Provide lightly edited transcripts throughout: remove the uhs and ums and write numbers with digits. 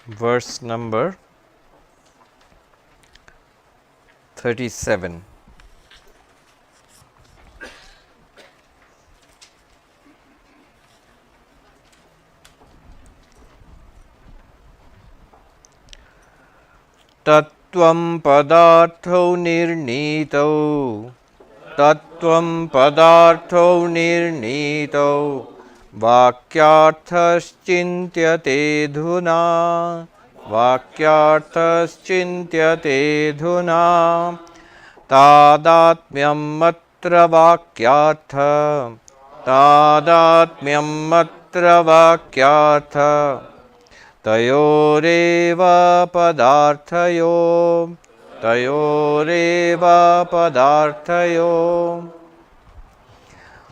verse number 37. Tattvam padartho nirnito, tattvam padartho nirnito, vakyarthaschintyate dhuna, vakyarthaschintyate dhuna, tadatmyam matra vakyartha, tadatmyam matra vakyartha, tayoreva padarthayo, tayoreva padarthayo.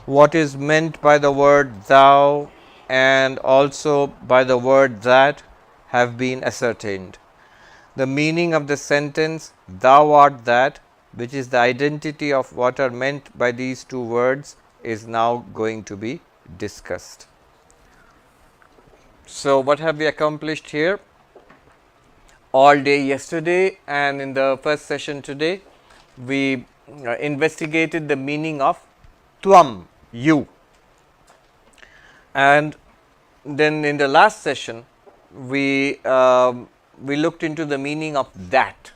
What is meant by the word thou and also by the word that have been ascertained. The meaning of the sentence thou art that, which is the identity of what are meant by these two words, is now going to be discussed. So, what have we accomplished here? All day yesterday and in the first session today, we investigated the meaning of tvam, you. And then in the last session, we looked into the meaning of that.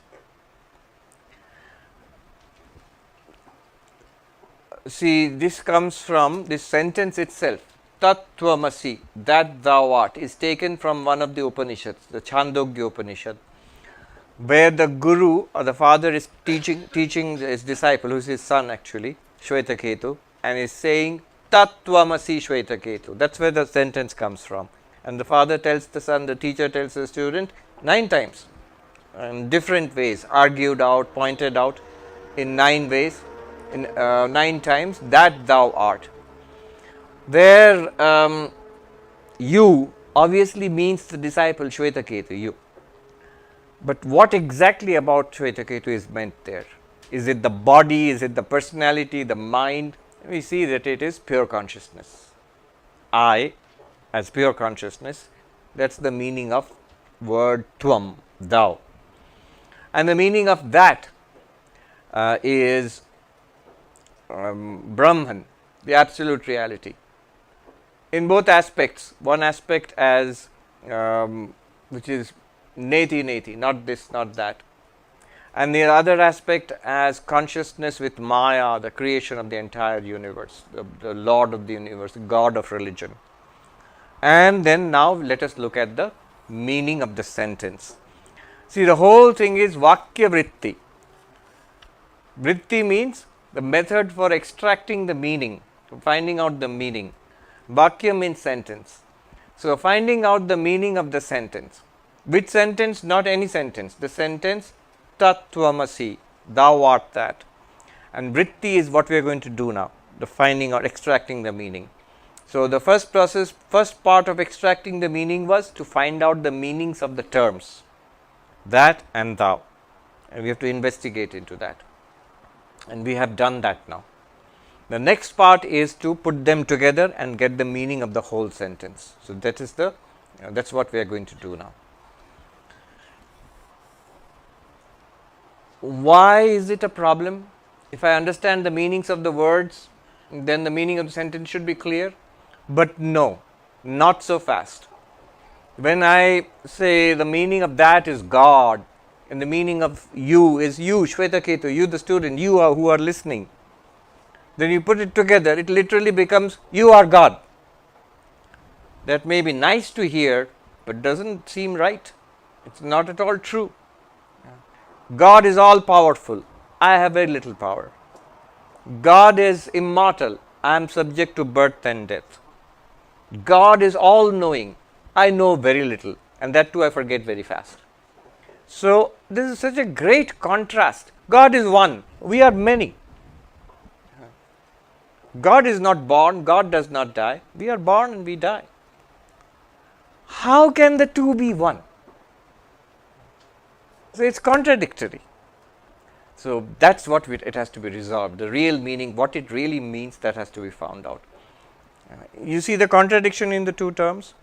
See, this comes from this sentence itself. Tattvamasi, that thou art, is taken from one of the Upanishads, the Chandogya Upanishad, where the Guru or the father is teaching his disciple, who is his son actually, Shvetaketu, and is saying Tattvamasi Shvetaketu. That's where the sentence comes from. And the father tells the son, the teacher tells the student 9 times, in different ways, argued out, pointed out in 9 ways, in 9 times, that thou art. Where you obviously means the disciple Shvetaketu, you. But what exactly about Shvetaketu is meant there? Is it the body? Is it the personality, the mind? We see that it is pure consciousness. I, as pure consciousness, that's the meaning of word tvam, thou. And the meaning of that is Brahman, the absolute reality. In both aspects, one aspect as which is neti neti, not this, not that, and the other aspect as consciousness with Maya, the creation of the entire universe, the Lord of the universe, the God of religion. And then now let us look at the meaning of the sentence. See, the whole thing is Vakya Vritti. Vritti means the method for extracting the meaning, finding out the meaning. Vakya means sentence. So, finding out the meaning of the sentence. Which sentence? Not any sentence. The sentence Tattvamasi, thou art that. And Vritti is what we are going to do now, the finding or extracting the meaning. So, the first part of extracting the meaning was to find out the meanings of the terms, that and thou. And we have to investigate into that. And we have done that now. The next part is to put them together and get the meaning of the whole sentence. So, that is that's what we are going to do now. Why is it a problem? If I understand the meanings of the words, then the meaning of the sentence should be clear. But no, not so fast. When I say the meaning of that is God, and the meaning of you is you, Shvetaketu, you the student, you who are listening, then you put it together, it literally becomes you are God. That may be nice to hear, but doesn't seem right. It's not at all true. God is all powerful. I have very little power. God is immortal. I am subject to birth and death. God is all knowing. I know very little, and that too I forget very fast. So, this is such a great contrast. God is one, we are many. God is not born, God does not die. We are born and we die. How can the two be one? So, it is contradictory. So, that is what it has to be resolved. The real meaning, what it really means, that has to be found out. You see the contradiction in the two terms?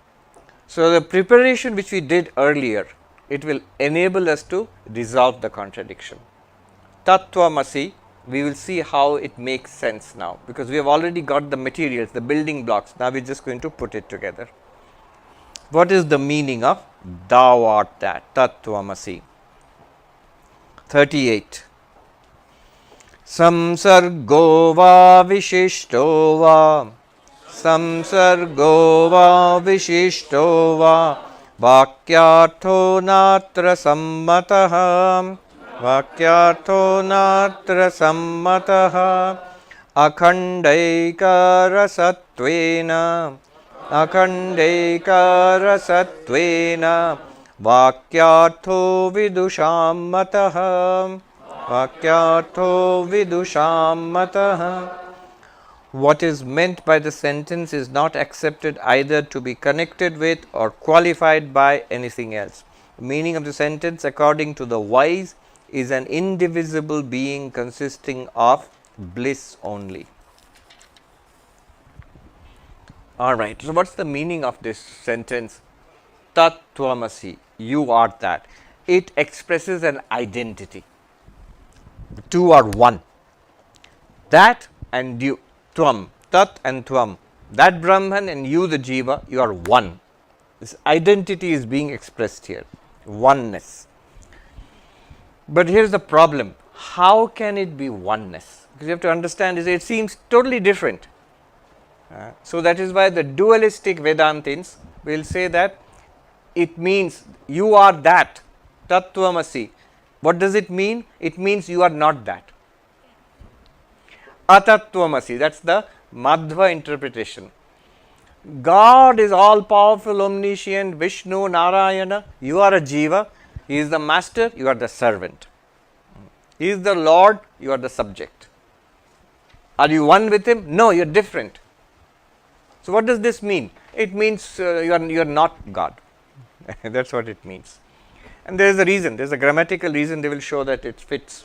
So, the preparation which we did earlier, it will enable us to resolve the contradiction. Tattvamasi, we will see how it makes sense now, because we have already got the materials, the building blocks. Now, we are just going to put it together. What is the meaning of thou art that, Tattvamasi? 38. Samsargo va vishishto va, samsargo va vishishto va, vakyartho natra sammatah, vakyartho natra sammatah, akhandaikara satvena, akhandaikara satvena, vakyartho vidusham matah, vakyartho vidusham matah. What is meant by the sentence is not accepted either to be connected with or qualified by anything else. The meaning of the sentence, according to the wise, is an indivisible being consisting of bliss only. Alright, so what's the meaning of this sentence? Tattvamasi, you are that. It expresses an identity. The two are one. That and you, Tvam, Tat and Tvam. That Brahman and you, the Jiva, you are one. This identity is being expressed here. Oneness. But here's the problem. How can it be oneness? Because you have to understand, it seems totally different. So that is why the dualistic Vedantins will say that it means you are that, Tattvamasi. What does it mean? It means you are not that. Atattvamasi, that's the Madhva interpretation. God is all powerful, omniscient, Vishnu, Narayana. You are a Jiva. He is the master, you are the servant. He is the Lord, you are the subject. Are you one with him? No, you are different. So, what does this mean? It means you are not God. That's what it means. And there is a reason, there is a grammatical reason, they will show that it fits.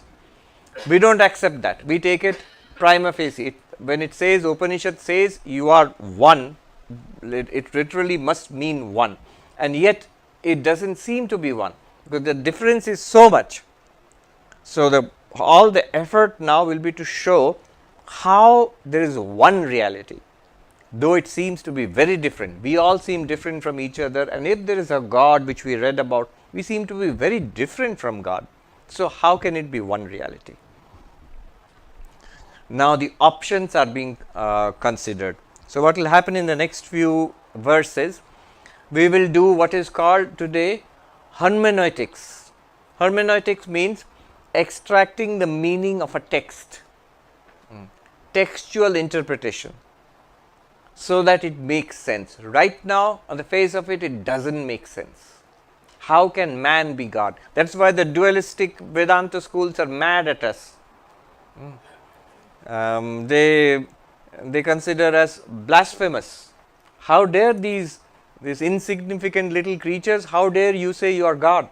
We don't accept that. We take it prima facie. When it says, Upanishad says you are one, it literally must mean one. And yet, it doesn't seem to be one, because the difference is so much. So, all the effort now will be to show how there is one reality. Though it seems to be very different, we all seem different from each other, and if there is a God which we read about, we seem to be very different from God. So, how can it be one reality? Now, the options are being considered. So, what will happen in the next few verses? We will do what is called today hermeneutics. Hermeneutics means extracting the meaning of a text, textual interpretation, so that it makes sense. Right now, on the face of it, it doesn't make sense. How can man be God? That's why the dualistic Vedanta schools are mad at us. They consider us blasphemous. How dare these insignificant little creatures, how dare you say you are God?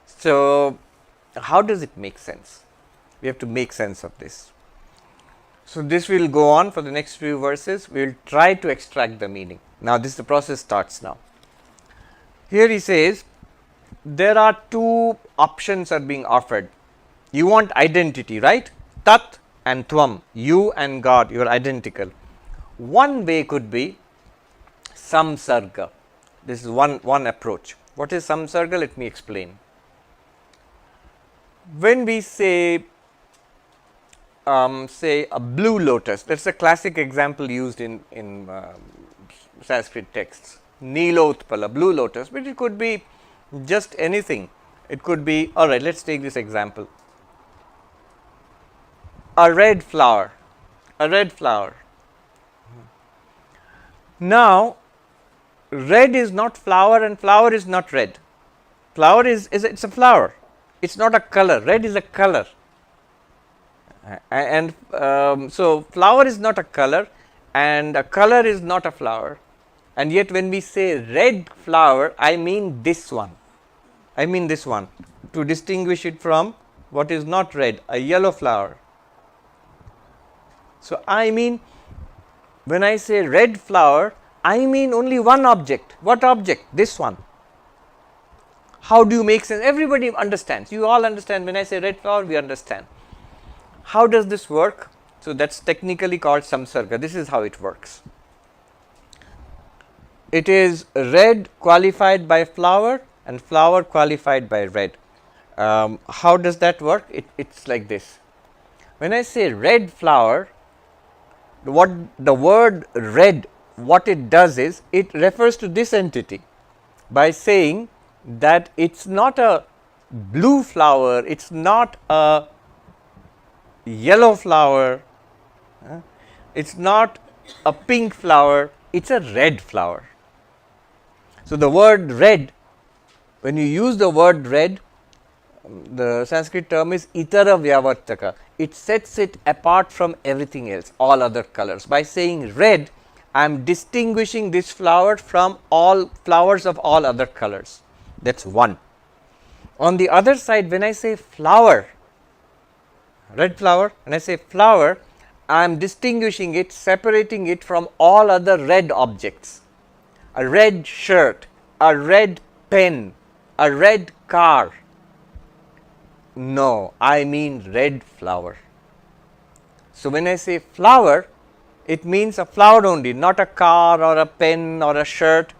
So, how does it make sense? We have to make sense of this. So, this will go on for the next few verses. We will try to extract the meaning. Now, the process starts now. Here he says, there are two options are being offered. You want identity, right? Tat and Tvam, you and God, you are identical. One way could be samsarga. This is one approach. What is samsarga? Let me explain. When we say a blue lotus, that's a classic example used in Sanskrit texts. Nilotpala, blue lotus, but it could be just anything. It could be, all right, let's take this example. A red flower, a red flower. Now, red is not flower and flower is not red. Flower it's a flower. It's not a color. Red is a color. And so, flower is not a color and a color is not a flower. And yet, when we say red flower, I mean this one. I mean this one, to distinguish it from what is not red, a yellow flower. So, I mean, when I say red flower, I mean only one object. What object? This one. How do you make sense? Everybody understands. You all understand. When I say red flower, we understand. How does this work? So that's technically called samsarga. This is how it works. It is red qualified by flower and flower qualified by red. How does that work? It's like this. When I say red flower, what the word red, what it does is, it refers to this entity by saying that it's not a blue flower, it's not a yellow flower, it's not a pink flower, it's a red flower. So the word red, when you use the word red, the Sanskrit term is itara vyavartaka. It sets it apart from everything else, all other colors. By saying red, I am distinguishing this flower from all flowers of all other colors. That's one. On the other side, when I say flower, red flower, when I say flower, I am distinguishing it, separating it from all other red objects. A red shirt, a red pen, a red car. No, I mean red flower. So when I say flower, it means a flower only, not a car or a pen or a shirt.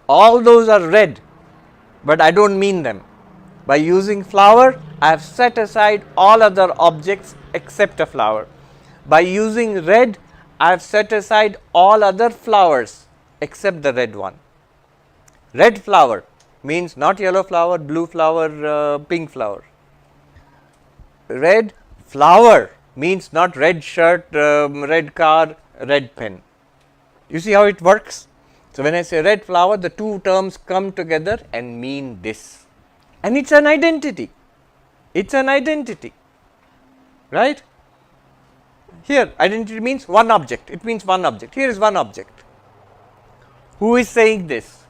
All those are red, but I don't mean them. By using flower, I have set aside all other objects except a flower. By using red, I have set aside all other flowers except the red one. Red flower means not yellow flower, blue flower, pink flower. Red flower means not red shirt, red car, red pen. You see how it works? So when I say red flower, the two terms come together and mean this. And it's an identity. It's an identity. Right? Here, identity means one object. It means one object. Here is one object. Who is saying this?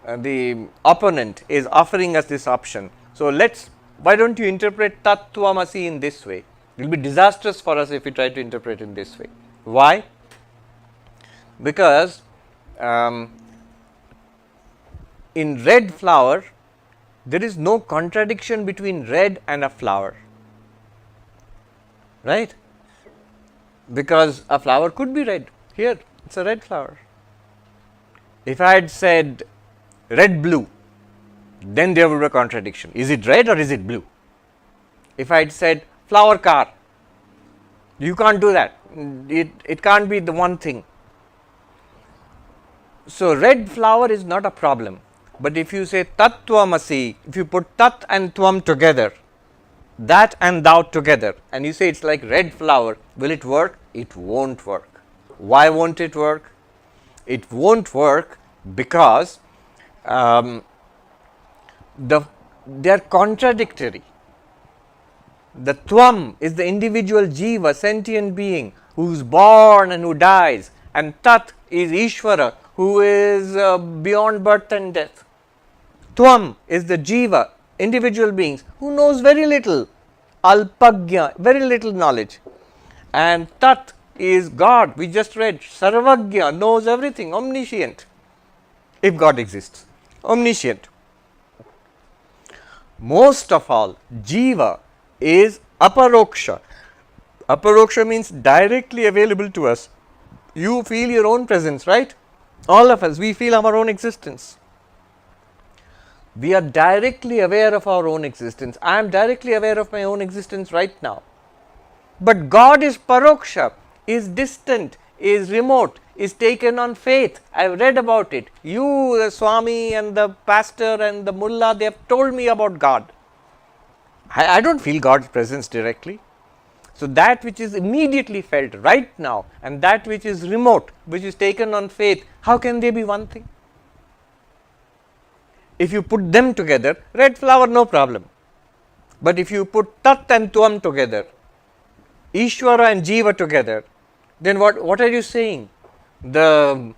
The opponent is offering us this option. So why don't you interpret Tattvamasi in this way? It will be disastrous for us if we try to interpret in this way. Why? Because in red flower, there is no contradiction between red and a flower. Right? Because a flower could be red. Here, it's a red flower. If I had said red blue, then there would be a contradiction. Is it red or is it blue? If I had said flower car, you can't do that. It can't be the one thing. So red flower is not a problem. But if you say Tattvamasi, if you put Tat and Tvam together, that and thou together, and you say it's like red flower, will it work? It won't work. Why won't it work? It won't work because they are contradictory. The Tvam is the individual Jiva, sentient being, who is born and who dies, and Tat is Ishvara, who is beyond birth and death. Tvam is the Jiva, individual beings, who knows very little, Alpagya, very little knowledge. And Tat is God, we just read, Sarvagya, knows everything, omniscient, if God exists, omniscient. Most of all, Jiva is aparoksha. Aparoksha means directly available to us. You feel your own presence, right? All of us, we feel our own existence. We are directly aware of our own existence. I am directly aware of my own existence right now. But God is paroksha, is distant, is remote, is taken on faith. I have read about it. You, the Swami and the pastor and the mullah, they have told me about God. I don't feel God's presence directly. So that which is immediately felt right now and that which is remote, which is taken on faith, how can they be one thing? If you put them together, red flower, no problem. But if you put Tat and Tvam together, Ishvara and Jiva together, then what are you saying? The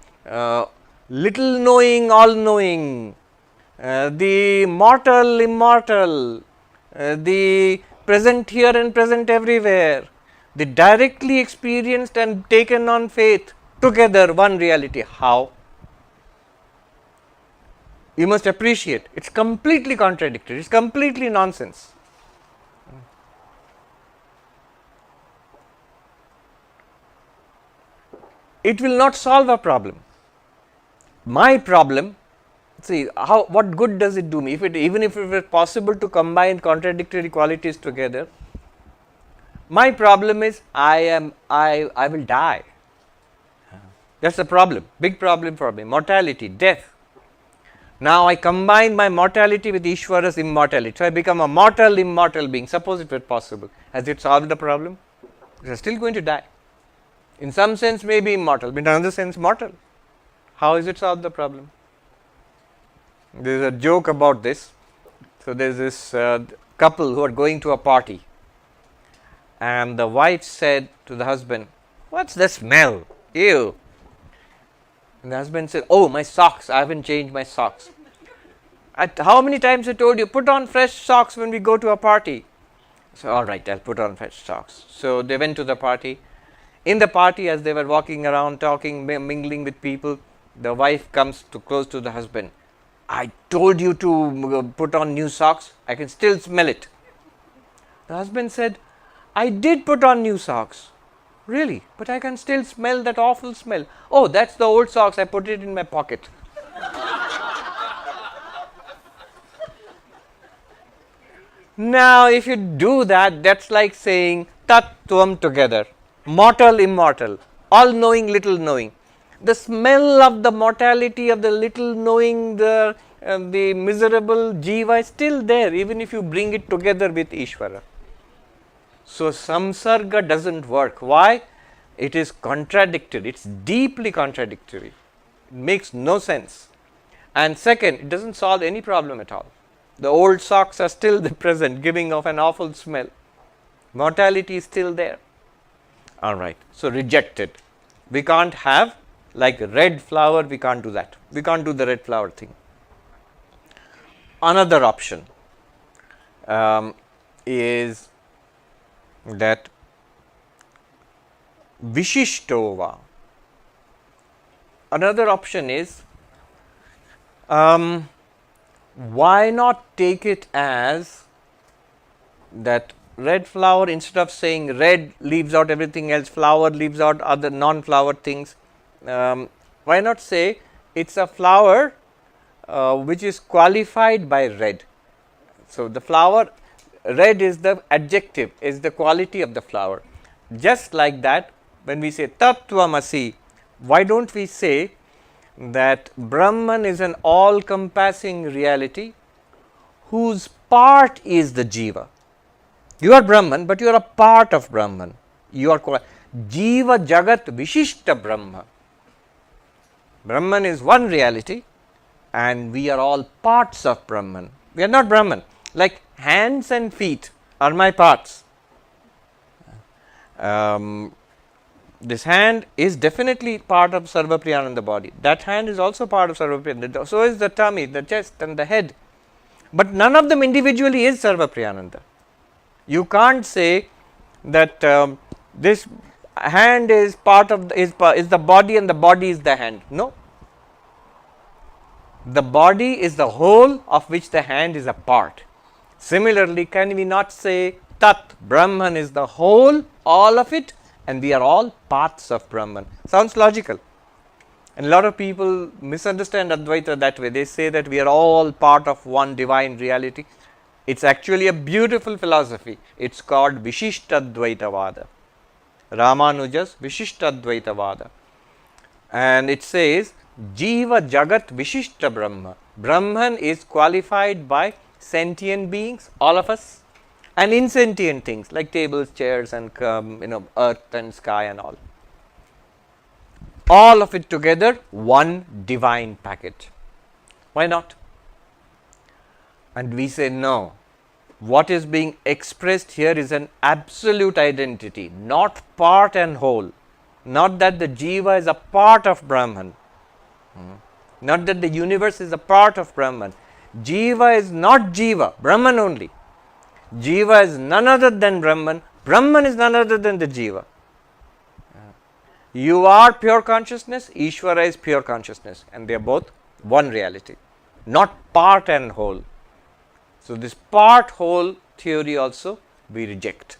little knowing, all knowing, the mortal, immortal, the present here and present everywhere, the directly experienced and taken on faith, together one reality. How? You must appreciate, it's completely contradictory, it's completely nonsense. It will not solve a problem. My problem, see, what good does it do me? Even if it were possible to combine contradictory qualities together, my problem is I will die. That's the problem, big problem for me, mortality, death. Now I combine my mortality with Ishvara's immortality, so I become a mortal, immortal being. Suppose it were possible. Has it solved the problem? You are still going to die. In some sense, maybe immortal, but in another sense, mortal. How is it solved the problem? There is a joke about this. So there is this couple who are going to a party, and the wife said to the husband, "What's the smell? Ew." And the husband said, "Oh, my socks, I haven't changed my socks." How many times I told you, put on fresh socks when we go to a party? So, all right, I'll put on fresh socks. So they went to the party. In the party, as they were walking around, talking, mingling with people, the wife comes close to the husband. "I told you to put on new socks. I can still smell it." The husband said, "I did put on new socks." "Really? But I can still smell that awful smell." "Oh, that's the old socks. I put it in my pocket." Now, if you do that, that's like saying tattvam together, mortal, immortal, all knowing, little knowing. The smell of the mortality of the little knowing, the miserable jiva is still there, even if you bring it together with Ishvara. So, samsarga doesn't work. Why? It is contradictory, it's deeply contradictory, it makes no sense. And second, it doesn't solve any problem at all. The old socks are still present, giving off an awful smell. Mortality is still there. All right, so rejected. We can't have, like red flower, we can't do that. We can't do the red flower thing. Another option is that vishishtova. Another option is, why not take it as that red flower, instead of saying red leaves out everything else, flower leaves out other non-flower things, why not say it's a flower which is qualified by red. So, the flower, red is the adjective, is the quality of the flower. Just like that, when we say tattvamasi, why don't we say that Brahman is an all-compassing reality whose part is the jiva. You are Brahman, but you are a part of Brahman. You are jiva jagat vishishta Brahma. Brahman is one reality and we are all parts of Brahman. We are not Brahman. Like hands and feet are my parts. This hand is definitely part of Sarvapriyananda body. That hand is also part of Sarvapriyananda. So is the tummy, the chest and the head. But none of them individually is Sarvapriyananda. You can't say that this hand is part of is the body and the body is the hand. No. The body is the whole of which the hand is a part. Similarly, can we not say Tat, Brahman is the whole, all of it, and we are all parts of Brahman? Sounds logical. And a lot of people misunderstand Advaita that way. They say that we are all part of one divine reality. It's actually a beautiful philosophy. It's called Vishishtadvaitavada. Ramanuja's Vishishtadvaitavada. And it says, Jiva Jagat Vishishta Brahma. Brahman is qualified by sentient beings, all of us, and insentient things like tables, chairs, and earth and sky and all. All of it together, one divine package. Why not? And we say no. What is being expressed here is an absolute identity, not part and whole. Not that the jiva is a part of Brahman. Not that the universe is a part of Brahman. Jiva is not jiva, Brahman only. Jiva is none other than Brahman. Brahman is none other than the jiva. You are pure consciousness, Ishvara is pure consciousness, and they are both one reality, not part and whole. So, this part whole theory also we reject.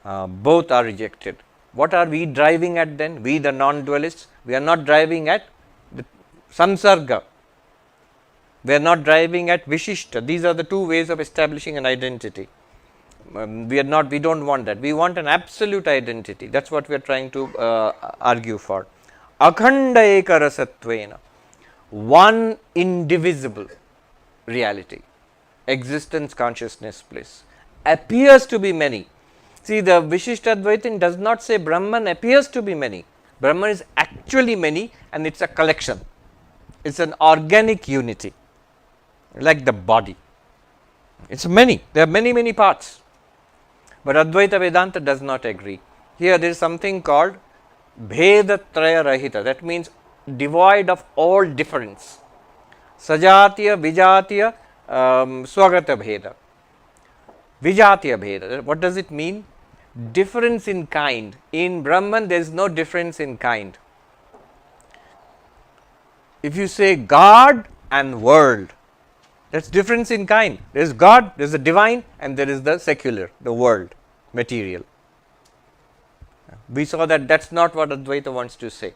Both are rejected. What are we driving at then? We, the non-dualists, we are not driving at the samsarga. We are not driving at vishishta. These are the two ways of establishing an identity. We don't want that. We want an absolute identity. That's what we are trying to argue for. Akhanda eka rasatvena, one indivisible reality, existence, consciousness, bliss, appears to be many. See, the Vishishtadvaitin does not say Brahman appears to be many. Brahman is actually many, and it's a collection. It's an organic unity, like the body. It's many. There are many, many parts. But Advaita Vedanta does not agree. Here there is something called Bhedatraya Rahita. That means devoid of all difference. Sajatiya, Vijatiya, Swagata Bheda. Vijatiya Bheda. What does it mean? Difference in kind. In Brahman there is no difference in kind. If you say God and world, that's difference in kind. There is God, there is the divine, and there is the secular, the world, material. We saw that that's not what Advaita wants to say.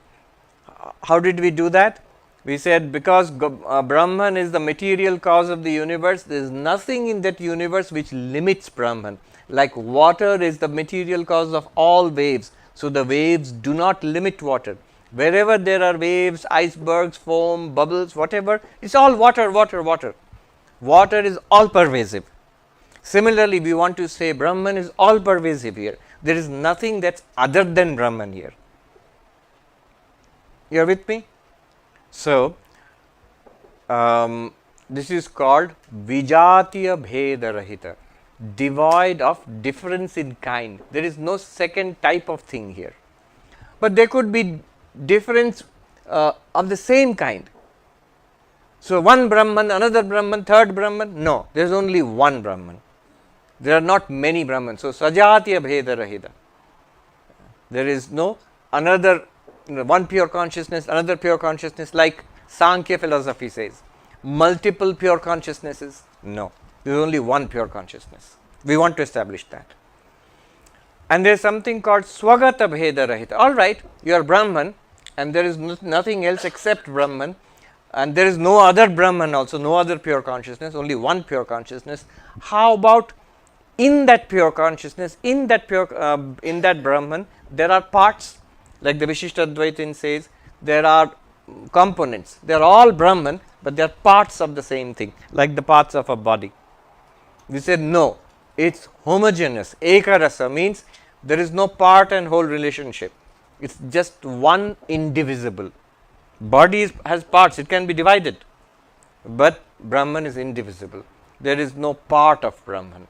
How did we do that? We said because Brahman is the material cause of the universe, there is nothing in that universe which limits Brahman. Like water is the material cause of all waves, so the waves do not limit water. Wherever there are waves, icebergs, foam, bubbles, whatever, it's all water, water, water. Water is all pervasive. Similarly, we want to say Brahman is all pervasive here. There is nothing that's other than Brahman here. You are with me? So, this is called Vijatiya Bheda Rahita, devoid of difference in kind. There is no second type of thing here. But there could be difference of the same kind. So, one Brahman, another Brahman, third Brahman, no, there is only one Brahman. There are not many Brahmans. So, Sajatiya Bheda Rahita. There is no another, one pure consciousness, another pure consciousness, like Sankhya philosophy says. Multiple pure consciousnesses, no. There is only one pure consciousness. We want to establish that. And there is something called Swagata Bheda Rahita. All right, you are Brahman, and there is nothing else except Brahman. And there is no other Brahman also, no other pure consciousness, only one pure consciousness. How about in that pure consciousness, in that Brahman, there are parts, like the Vishishtadvaitin says, there are components. They are all Brahman, but they are parts of the same thing, like the parts of a body. We said no, it's homogeneous. Ekarasa means there is no part and whole relationship. It's just one indivisible. Body has parts, it can be divided, but Brahman is indivisible. There is no part of Brahman.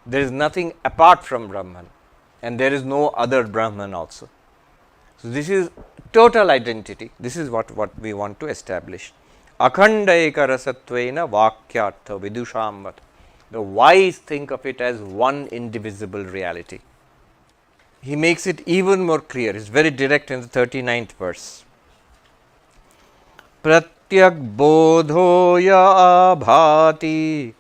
There is nothing apart from Brahman, and there is no other Brahman also. So, this is total identity. This is what we want to establish. Akhanda eka rasatvena vakyartha vidusham. The wise think of it as one indivisible reality. He makes it even more clear. It's very direct in the 39th verse. Pratyak bodhoya bhati,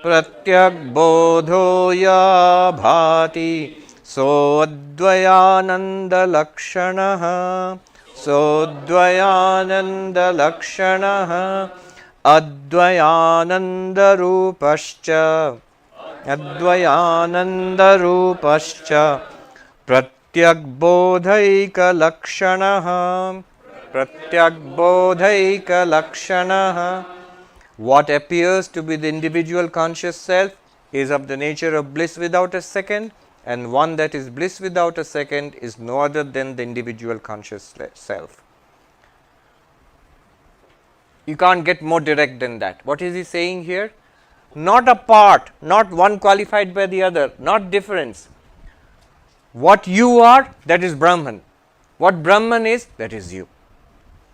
pratyak bodhoya bhati, sodvayananda lakshanaha, sodvayananda lakshanaha, advayananda rupascha, advayananda rupascha, pratyak bodhaika lakshanaha. Pratyak bodhaika lakshanaha. What appears to be the individual conscious self is of the nature of bliss without a second, and one that is bliss without a second is no other than the individual conscious self. You can't get more direct than that. What is he saying here? Not a part, not one qualified by the other, not difference. What you are, that is Brahman. What Brahman is, that is you.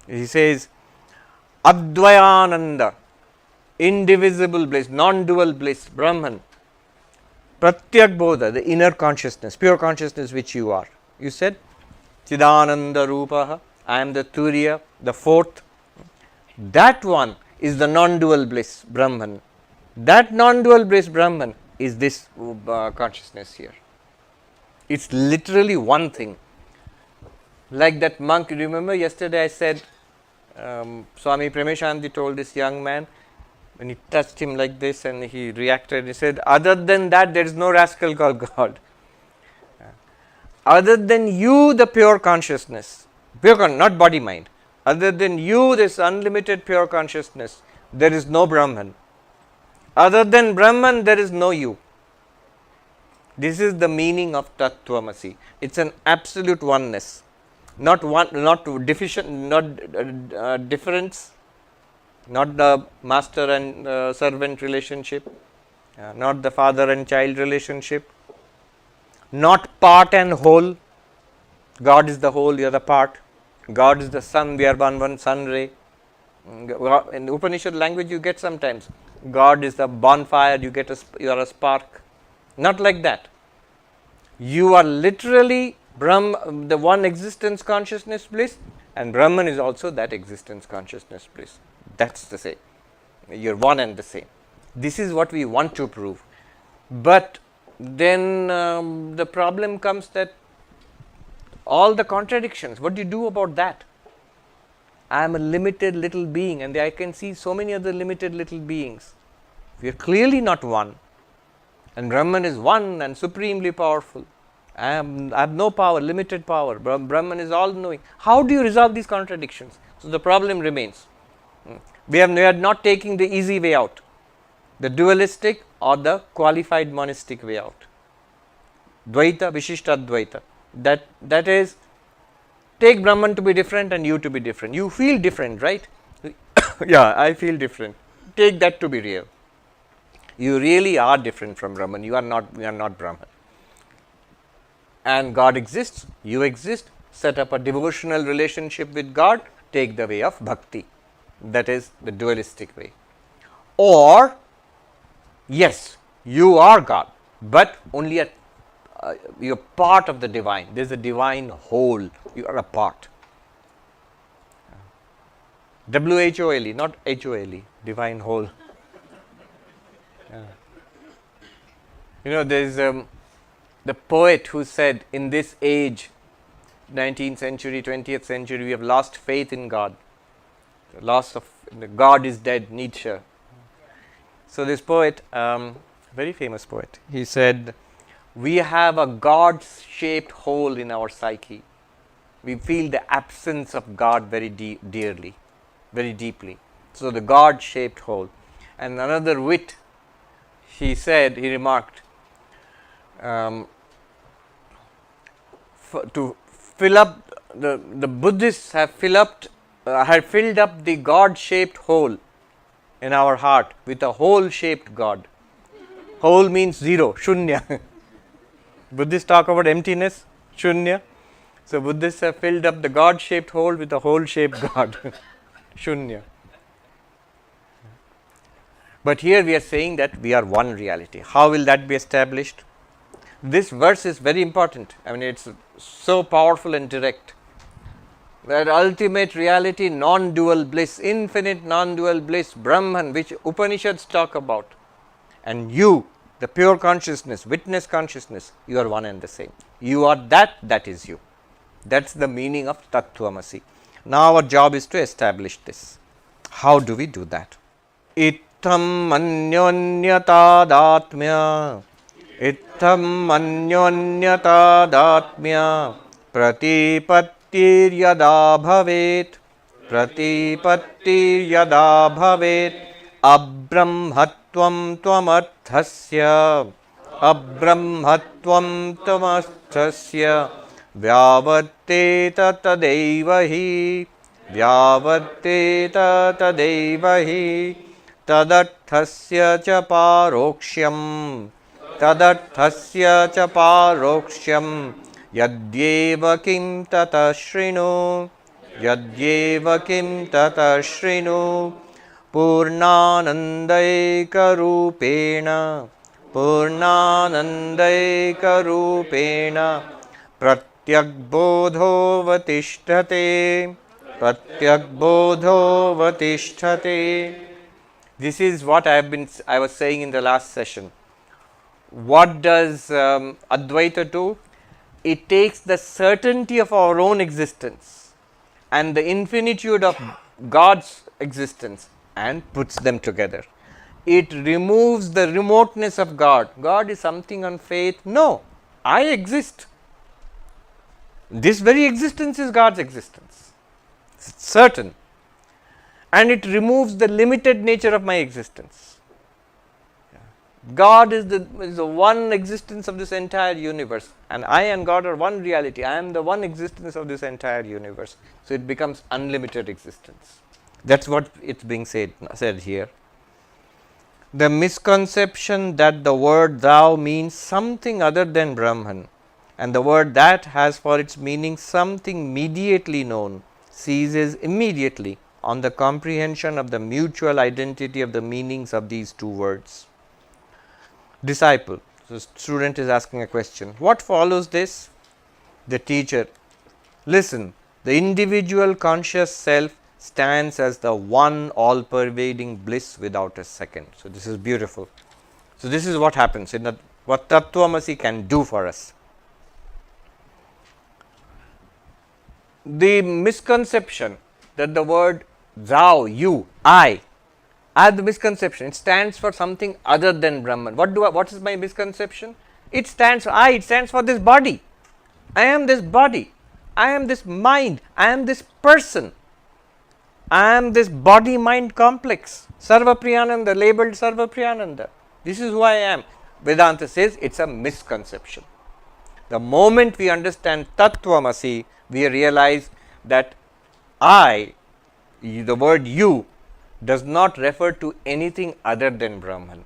He says, Advayananda, indivisible bliss, non-dual bliss, Brahman. Pratyak bodha, the inner consciousness, pure consciousness which you are. You said, Chidananda Rupaha. I am the Turiya, the fourth. That one is the non-dual bliss, Brahman. That non-dual bliss, Brahman, is this consciousness here. It's literally one thing. Like that monk, remember yesterday I said, Swami Premeshanti told this young man, when he touched him like this and he reacted, he said, other than that, there is no rascal called God. Other than you, the pure consciousness, not body mind, other than you, this unlimited pure consciousness, there is no Brahman. Other than Brahman, there is no you. This is the meaning of Tattvamasi. It's an absolute oneness. Not one, not deficient, not difference, not the master and servant relationship, not the father and child relationship, not part and whole. God is the whole, you are the part. God is the sun, we are one sun ray. In the Upanishad language, you get sometimes God is the bonfire, you are a spark. Not like that. You are literally Brahman, the one existence consciousness bliss, and Brahman is also that existence consciousness bliss. That's the same. You're one and the same. This is what we want to prove. But then the problem comes that all the contradictions, what do you do about that? I am a limited little being, and I can see so many other limited little beings. We are clearly not one, and Brahman is one and supremely powerful. I have no power, limited power. Brahman is all knowing. How do you resolve these contradictions? So the problem remains. We are not taking the easy way out, the dualistic or the qualified monistic way out. Dvaita, Vishishta Advaita. That is, take Brahman to be different and you to be different. You feel different, right? Yeah, I feel different. Take that to be real. You really are different from Brahman. You are not Brahman. And God exists, you exist. Set up a devotional relationship with God. Take the way of bhakti. That is the dualistic way. Or, yes, you are God, but only you are part of the divine. There is a divine whole. You are a part. WHOLE, not HOLE, divine whole. You know, there is the poet who said, in this age, 19th century, 20th century, we have lost faith in God. The loss of God is dead, Nietzsche. So this poet, very famous poet, he said, we have a God-shaped hole in our psyche. We feel the absence of God very dearly, very deeply. So the God-shaped hole. And another wit, he remarked, to fill up, the Buddhists have filled up the God-shaped hole in our heart with a hole-shaped God. Hole means zero, shunya. Buddhists talk about emptiness, shunya. So Buddhists have filled up the God-shaped hole with a hole-shaped God, shunya. But here we are saying that we are one reality. How will that be established? This verse is very important. I mean, it's so powerful and direct. That ultimate reality, non-dual bliss, infinite non-dual bliss, Brahman, which Upanishads talk about. And you, the pure consciousness, witness consciousness, you are one and the same. You are that is you. That's the meaning of Tattvamasi. Now our job is to establish this. How do we do that? Ittham anyonyatadatmya Ittham anyonyatadatmya Pratipattiryada bhavet Abrahmatvam tvamarthasya Vyavatteta tadaiva hi Tadarthasya cha paroksham Yadyeva kim tata shrinu Purnanandaika rupena Pratyagbodho vatisthate. Pratyagbodho vatisthate. This is what I was saying in the last session. What does Advaita do? It takes the certainty of our own existence and the infinitude of God's existence and puts them together. It removes the remoteness of God. God is something on faith. No, I exist. This very existence is God's existence. It's certain. And it removes the limited nature of my existence. God is the one existence of this entire universe, and I and God are one reality. I am the one existence of this entire universe. So it becomes unlimited existence. That's what it's being said here. The misconception that the word thou means something other than Brahman, and the word that has for its meaning something mediately known, ceases immediately on the comprehension of the mutual identity of the meanings of these two words. Disciple. So, student is asking a question. What follows this? The teacher. Listen, the individual conscious self stands as the one all-pervading bliss without a second. So, this is beautiful. So, this is what happens, what Tattvamasi can do for us. The misconception that the word thou, you, I have the misconception. It stands for something other than Brahman. What is my misconception? It stands for this body. I am this body. I am this mind. I am this person. I am this body-mind complex. Sarvapriyananda, labeled Sarvapriyananda. This is who I am. Vedanta says it's a misconception. The moment we understand Tattvamasi, we realize that the word you, does not refer to anything other than Brahman.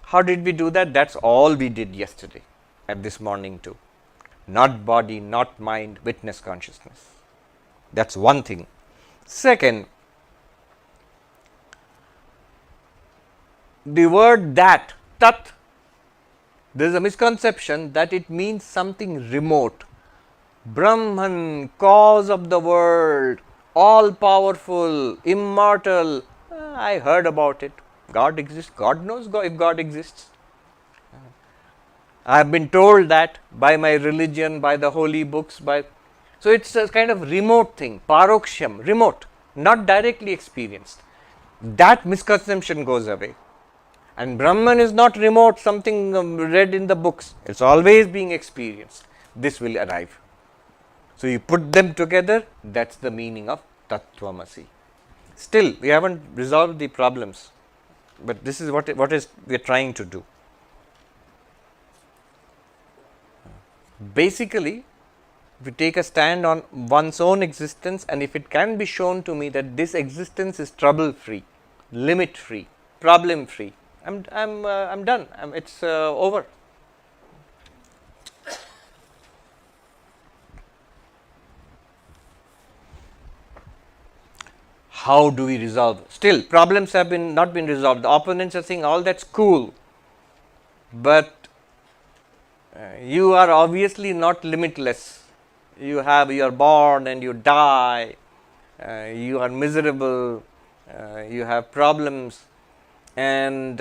How did we do that? That's all we did yesterday and this morning too. Not body, not mind, witness consciousness. That's one thing. Second, the word that, tat, there is a misconception that it means something remote. Brahman, cause of the world, all powerful, immortal. I heard about it. God exists. God knows if God exists. I have been told that by my religion, by the holy books, so it's a kind of remote thing, paroksham, remote, not directly experienced. That misconception goes away. And Brahman is not remote, something read in the books. It's always being experienced. This will arrive. So you put them together, that's the meaning of Tattvamasi. Still, we haven't resolved the problems, but this is what we are trying to do. Basically, we take a stand on one's own existence, and if it can be shown to me that this existence is trouble-free, limit-free, problem-free, I'm done. It's over. How do we resolve? Still, problems have not been resolved. The opponents are saying all that's cool, but you are obviously not limitless. You are born and you die. You are miserable. You have problems, and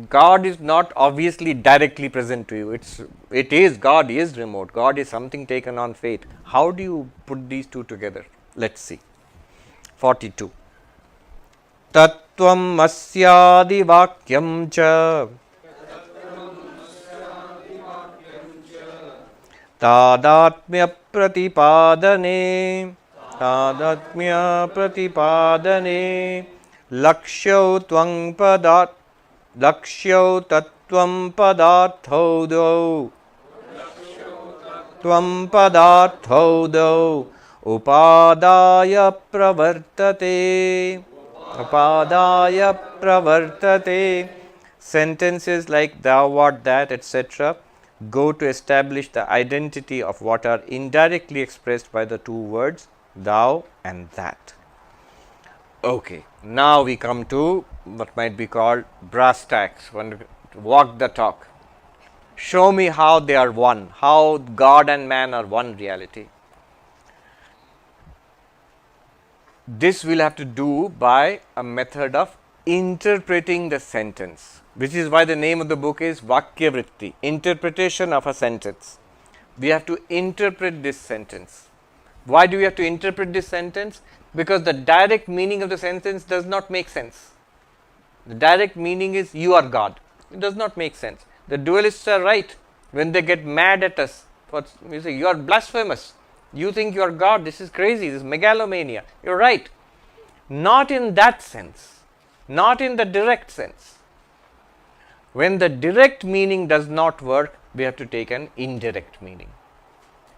God is not obviously directly present to you. God is remote. God is something taken on faith. How do you put these two together? Let's see. 42. Tattvam asyadi vakyam cha tadatmya pratipadane lakshyo tattvam padarthodau upadaya pravartate. Sentences like thou, what, that, etc. go to establish the identity of what are indirectly expressed by the two words thou and that. Okay, now we come to what might be called brass tacks, walk the talk. Show me how they are one, how God and man are one reality. This we'll have to do by a method of interpreting the sentence, which is why the name of the book is Vakya Vritti, interpretation of a sentence. We have to interpret this sentence. Why do we have to interpret this sentence? Because the direct meaning of the sentence does not make sense. The direct meaning is you are God. It does not make sense. The dualists are right when they get mad at us. We say you are blasphemous. You think you are God. This is crazy. This is megalomania. You're right. Not in that sense. Not in the direct sense. When the direct meaning does not work, we have to take an indirect meaning.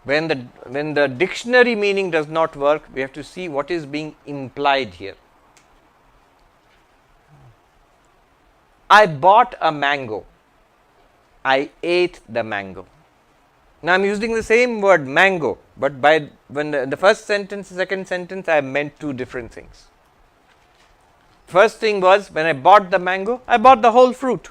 When the dictionary meaning does not work, we have to see what is being implied here. I bought a mango. I ate the mango. Now I am using the same word mango, but when the first sentence, second sentence, I meant two different things. First thing was when I bought the mango, I bought the whole fruit.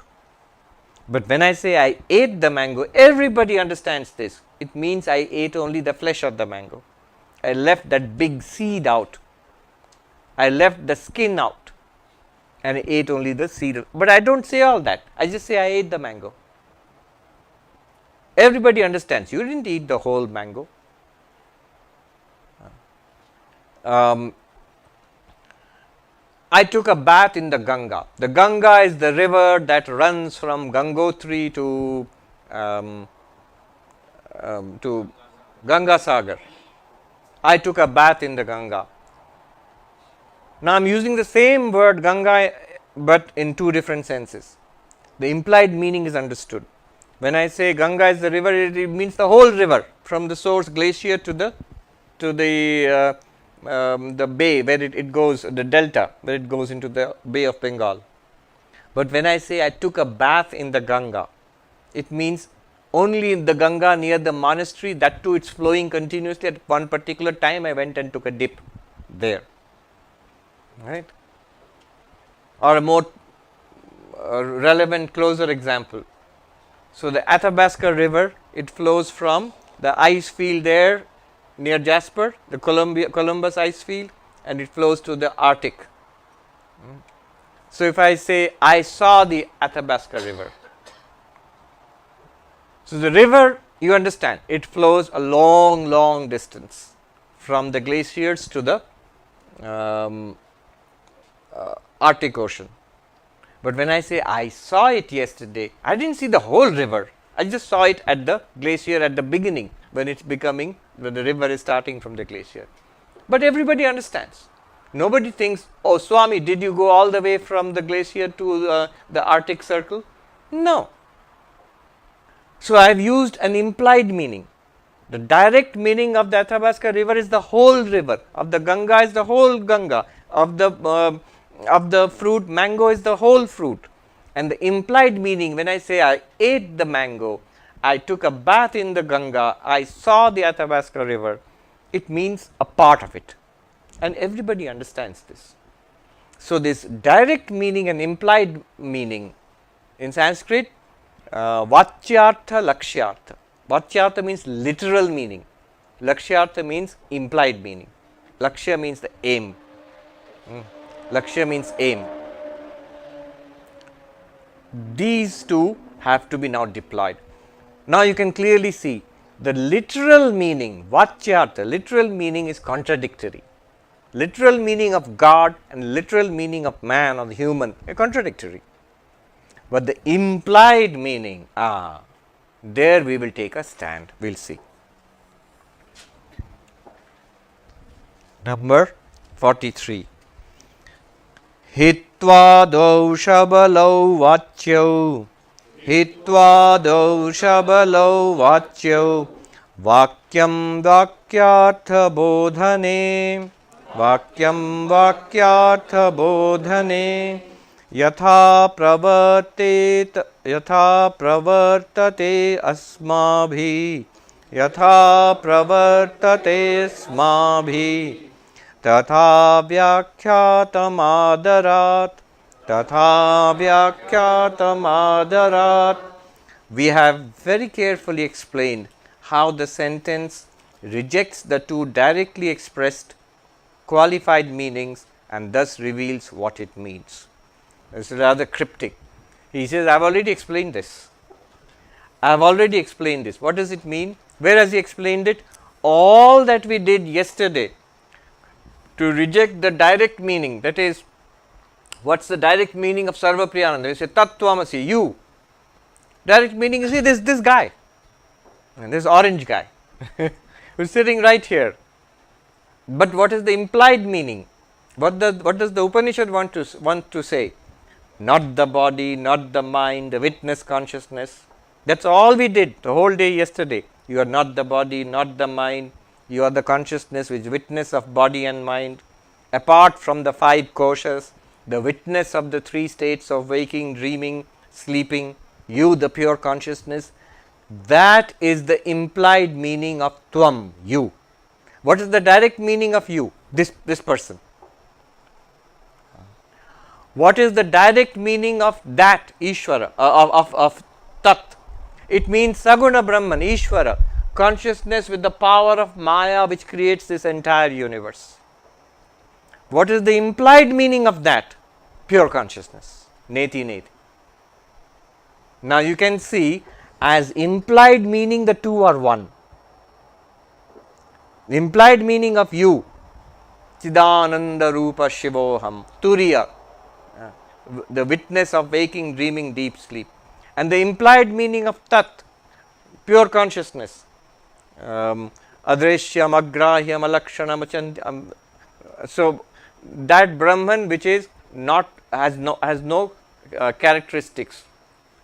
But when I say I ate the mango, everybody understands this. It means I ate only the flesh of the mango. I left that big seed out. I left the skin out. And I ate only the seed. But I don't say all that. I just say I ate the mango. Everybody understands. You didn't eat the whole mango. I took a bath in the Ganga. The Ganga is the river that runs from Gangotri to Ganga Sagar. I took a bath in the Ganga. Now I am using the same word Ganga, but in two different senses. The implied meaning is understood. When I say Ganga is the river, it means the whole river from the source glacier to the bay where it goes, the delta where it goes into the Bay of Bengal. But when I say I took a bath in the Ganga, it means only in the Ganga near the monastery, that too it's flowing continuously. At one particular time I went and took a dip there, right? Or a more relevant, closer example. So the Athabasca river, it flows from the ice field there near Jasper, the Columbus ice field, and it flows to the Arctic. So if I say I saw the Athabasca river, so the river, you understand, it flows a long distance from the glaciers to the Arctic Ocean. But when I say I saw it yesterday, I didn't see the whole river. I just saw it at the glacier at the beginning when the river is starting from the glacier. But everybody understands. Nobody thinks, oh Swami, did you go all the way from the glacier to the Arctic Circle? No. So I have used an implied meaning. The direct meaning of the Athabasca river is the whole river. Of the Ganga is the whole Ganga. Of the fruit, mango is the whole fruit. And the implied meaning, when I say I ate the mango, I took a bath in the Ganga, I saw the Athabasca river, it means a part of it. And everybody understands this. So this direct meaning and implied meaning in Sanskrit, Vachyartha Lakshyartha. Vachyartha means literal meaning. Lakshyartha means implied meaning. Lakshya means the aim. Lakshya means aim. These two have to be now deployed. Now you can clearly see the literal meaning, Vachyartha, literal meaning is contradictory. Literal meaning of God and literal meaning of man or the human are contradictory. But the implied meaning, there we will take a stand. We will see. Number 43. Hitva doshabalau vachyau, hitva doshabalau vachyau, vakyam vakyartha bodhane, vakyam vakyartha bodhane, yatha pravartate asmabhi, yatha pravartate asmabhi, तथा व्याख्यातमादरात्, तथा व्याख्यातमादरात्, We have very carefully explained how the sentence rejects the two directly expressed qualified meanings and thus reveals what it means. It's rather cryptic. He says, I have already explained this. I have already explained this. What does it mean? Where has he explained it? All that we did yesterday to reject the direct meaning, that is, what's the direct meaning of Sarvapriyananda? We say, Tattvamasi, you. Direct meaning is this guy, and this orange guy who's sitting right here. But what is the implied meaning? What does the Upanishad want to say? Not the body, not the mind, the witness consciousness. That's all we did the whole day yesterday. You are not the body, not the mind. You are the consciousness which witness of body and mind. Apart from the five koshas, the witness of the three states of waking, dreaming, sleeping. You, the pure consciousness. That is the implied meaning of Tvam, you. What is the direct meaning of you? This person. What is the direct meaning of that Ishvara, of Tat? It means Saguna Brahman, Ishvara, consciousness with the power of Maya which creates this entire universe. What is the implied meaning of that? Pure consciousness, Neti Neti. Now you can see, as implied meaning the two are one. The implied meaning of you, Chidananda Rupa Shivoham, Turiya, the witness of waking, dreaming, deep sleep. And the implied meaning of Tat, pure consciousness, Adreshyam, Agrahyam, Alakshanam, so that Brahman which is not, has no characteristics,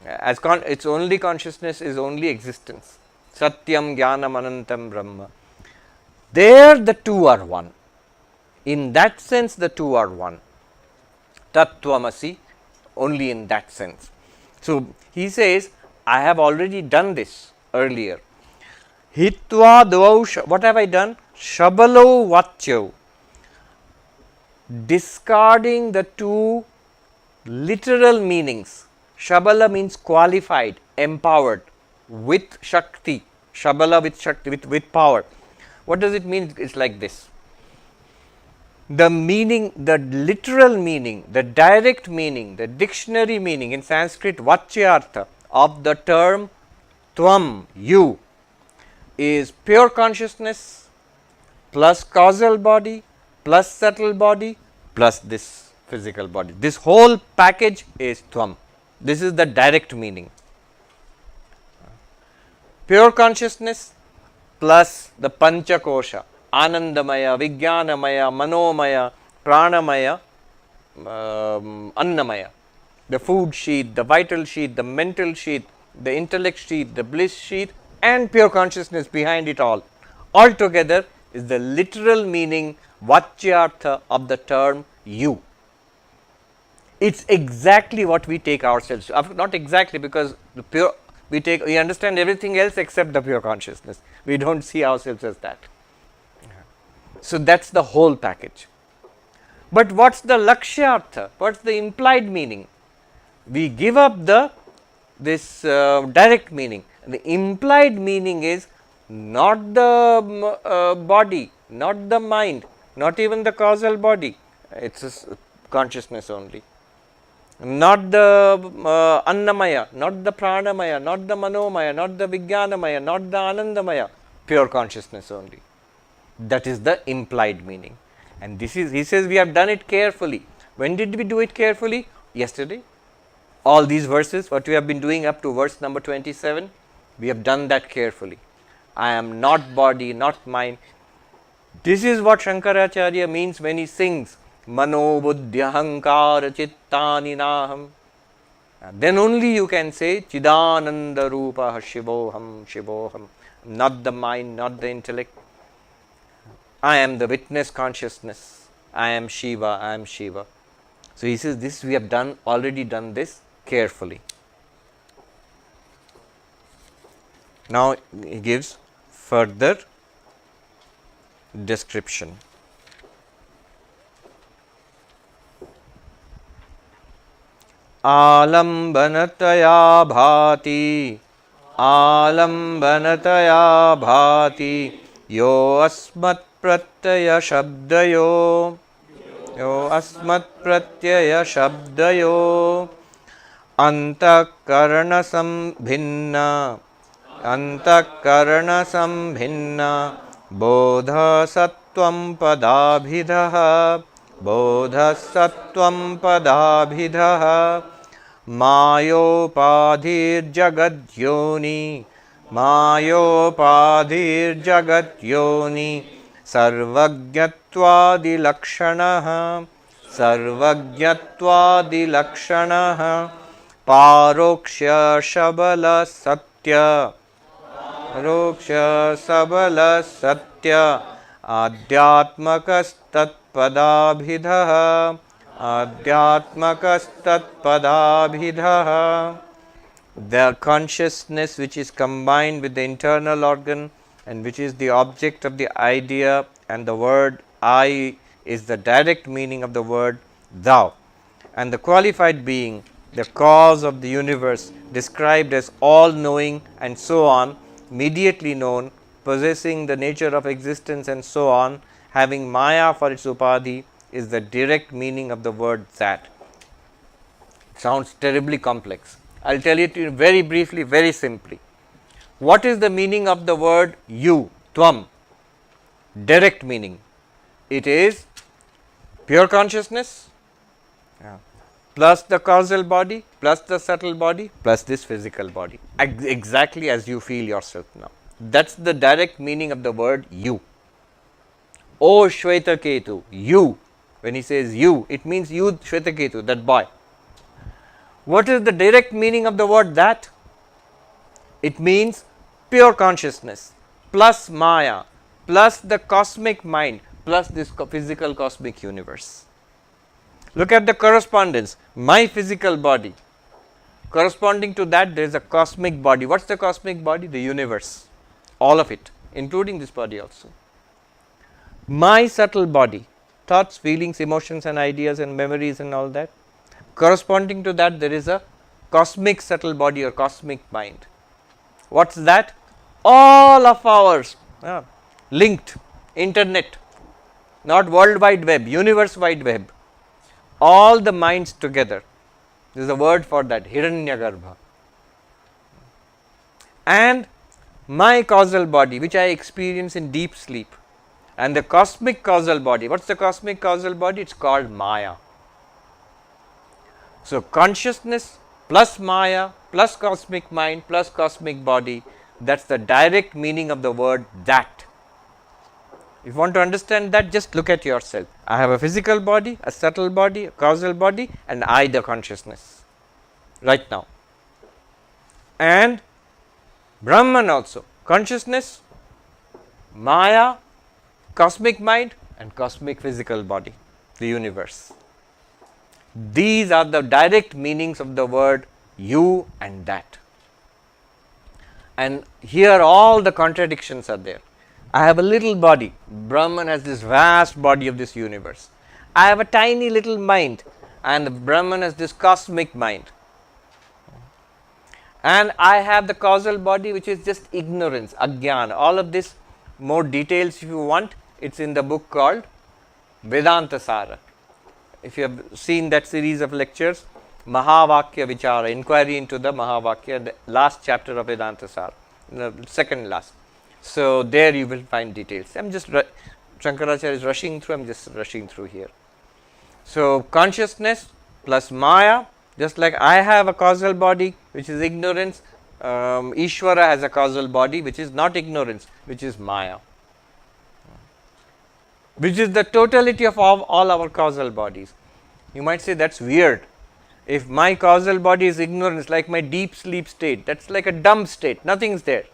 its only consciousness is only existence. Satyam Jnanam Anantam Brahma. There the two are one. In that sense the two are one. Tattvamasi, only in that sense. So he says, I have already done this earlier. Hitva dvau, what have I done? Shabalo vachyo. Discarding the two literal meanings. Shabala means qualified, empowered, with Shakti. Shabala with Shakti, with power. What does it mean? It's like this. The meaning, the literal meaning, the direct meaning, the dictionary meaning in Sanskrit, Vachyartha of the term Tvam, you, is pure consciousness plus causal body plus subtle body plus this physical body. This whole package is Tvam. This is the direct meaning. Pure consciousness plus the Pancha Kosha, Anandamaya, Vijnanamaya, Manomaya, Pranamaya, Annamaya, the food sheath, the vital sheath, the mental sheath, the intellect sheath, the bliss sheath, and pure consciousness behind it all. Altogether is the literal meaning, Vachyartha of the term you. It's exactly what we take ourselves to. Not exactly, because the pure, we understand everything else except the pure consciousness. We don't see ourselves as that. So that's the whole package. But what's the lakshyartha? What's the implied meaning? We give up this direct meaning. The implied meaning is not the body, not the mind, not even the causal body. It's a consciousness only. Not the Annamaya, not the Pranamaya, not the Manomaya, not the Vijnanamaya, not the Anandamaya, pure consciousness only. That is the implied meaning. And this is, he says, we have done it carefully. When did we do it carefully? Yesterday. All these verses, what we have been doing up to verse number 27, we have done that carefully. I am not body, not mind. This is what Shankaracharya means when he sings, Mano buddhyahankara chittani naham. Then only you can say, Chidananda rupa shivoham, shivoham. Not the mind, not the intellect. I am the witness consciousness. I am Shiva, I am Shiva. So he says, this we have done, already done this carefully. Now he gives further description. Alambanataya bhati आलम्बनतया भाति यो अस्मत् प्रत्यय शब्दयो यो अस्मत् प्रत्यय शब्दयो अंतःकरण संभिन्न बोध सत्वं पदाभिधः बोध सत्वं पदाभिधः मायोपाधिर्जगद्योनि सर्वज्ञत्वादिलक्षणः पारोक्ष्य सबल सत्य आध्यात्मकस्तत्पदाभिधः. The consciousness which is combined with the internal organ and which is the object of the idea, and the word I is the direct meaning of the word thou, and the qualified being, the cause of the universe, described as all knowing and so on, immediately known, possessing the nature of existence and so on, having Maya for its upadhi, is the direct meaning of the word that. It sounds terribly complex. I will tell it to you very briefly, very simply. What is the meaning of the word you, tvam? Direct meaning. It is pure consciousness, plus the causal body, plus the subtle body, plus this physical body, exactly as you feel yourself now. That's the direct meaning of the word you. O Shvetaketu, you. When he says you, it means you, Shvetaketu, that boy. What is the direct meaning of the word that? It means pure consciousness, plus Maya, plus the cosmic mind, plus this physical cosmic universe. Look at the correspondence. My physical body, corresponding to that there is a cosmic body. What is the cosmic body? The universe, all of it, including this body also. My subtle body, thoughts, feelings, emotions and ideas and memories and all that. Corresponding to that there is a cosmic subtle body or cosmic mind. What is that? All of ours, linked, internet, not world wide web, universe wide web. All the minds together. There is a word for that, Hiranyagarbha. And my causal body, which I experience in deep sleep, and the cosmic causal body. What is the cosmic causal body? It is called Maya. So, consciousness plus Maya plus cosmic mind plus cosmic body, that is the direct meaning of the word that. If you want to understand that, just look at yourself. I have a physical body, a subtle body, a causal body, and I, the consciousness, right now. And Brahman also, consciousness, Maya, cosmic mind, and cosmic physical body, the universe. These are the direct meanings of the word you and that. And here all the contradictions are there. I have a little body, Brahman has this vast body of this universe. I have a tiny little mind, and Brahman has this cosmic mind. And I have the causal body, which is just ignorance, ajnana. All of this, more details if you want, it's in the book called Vedanta Sara. If you have seen that series of lectures, Mahavakya Vichara, inquiry into the Mahavakya, the last chapter of Vedanta Sara, the second last. So, there you will find details. I am just, Shankaracharya is rushing through, I am just rushing through here. So, consciousness plus Maya, just like I have a causal body which is ignorance, Ishvara has a causal body which is not ignorance, which is Maya, which is the totality of all our causal bodies. You might say that is weird. If my causal body is ignorance, like my deep sleep state, that is like a dumb state, nothing is there.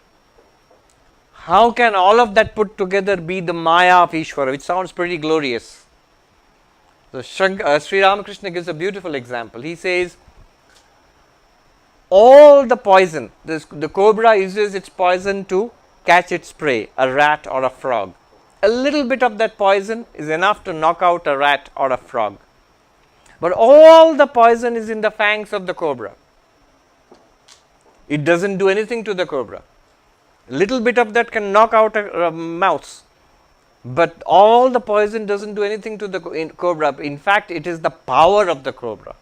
How can all of that put together be the Maya of Ishvara, which sounds pretty glorious? So, Sri Ramakrishna gives a beautiful example. He says, all the poison, the cobra uses its poison to catch its prey, a rat or a frog. A little bit of that poison is enough to knock out a rat or a frog. But all the poison is in the fangs of the cobra. It doesn't do anything to the cobra. A little bit of that can knock out a mouse, but all the poison doesn't do anything to the cobra. In fact, it is the power of the cobra.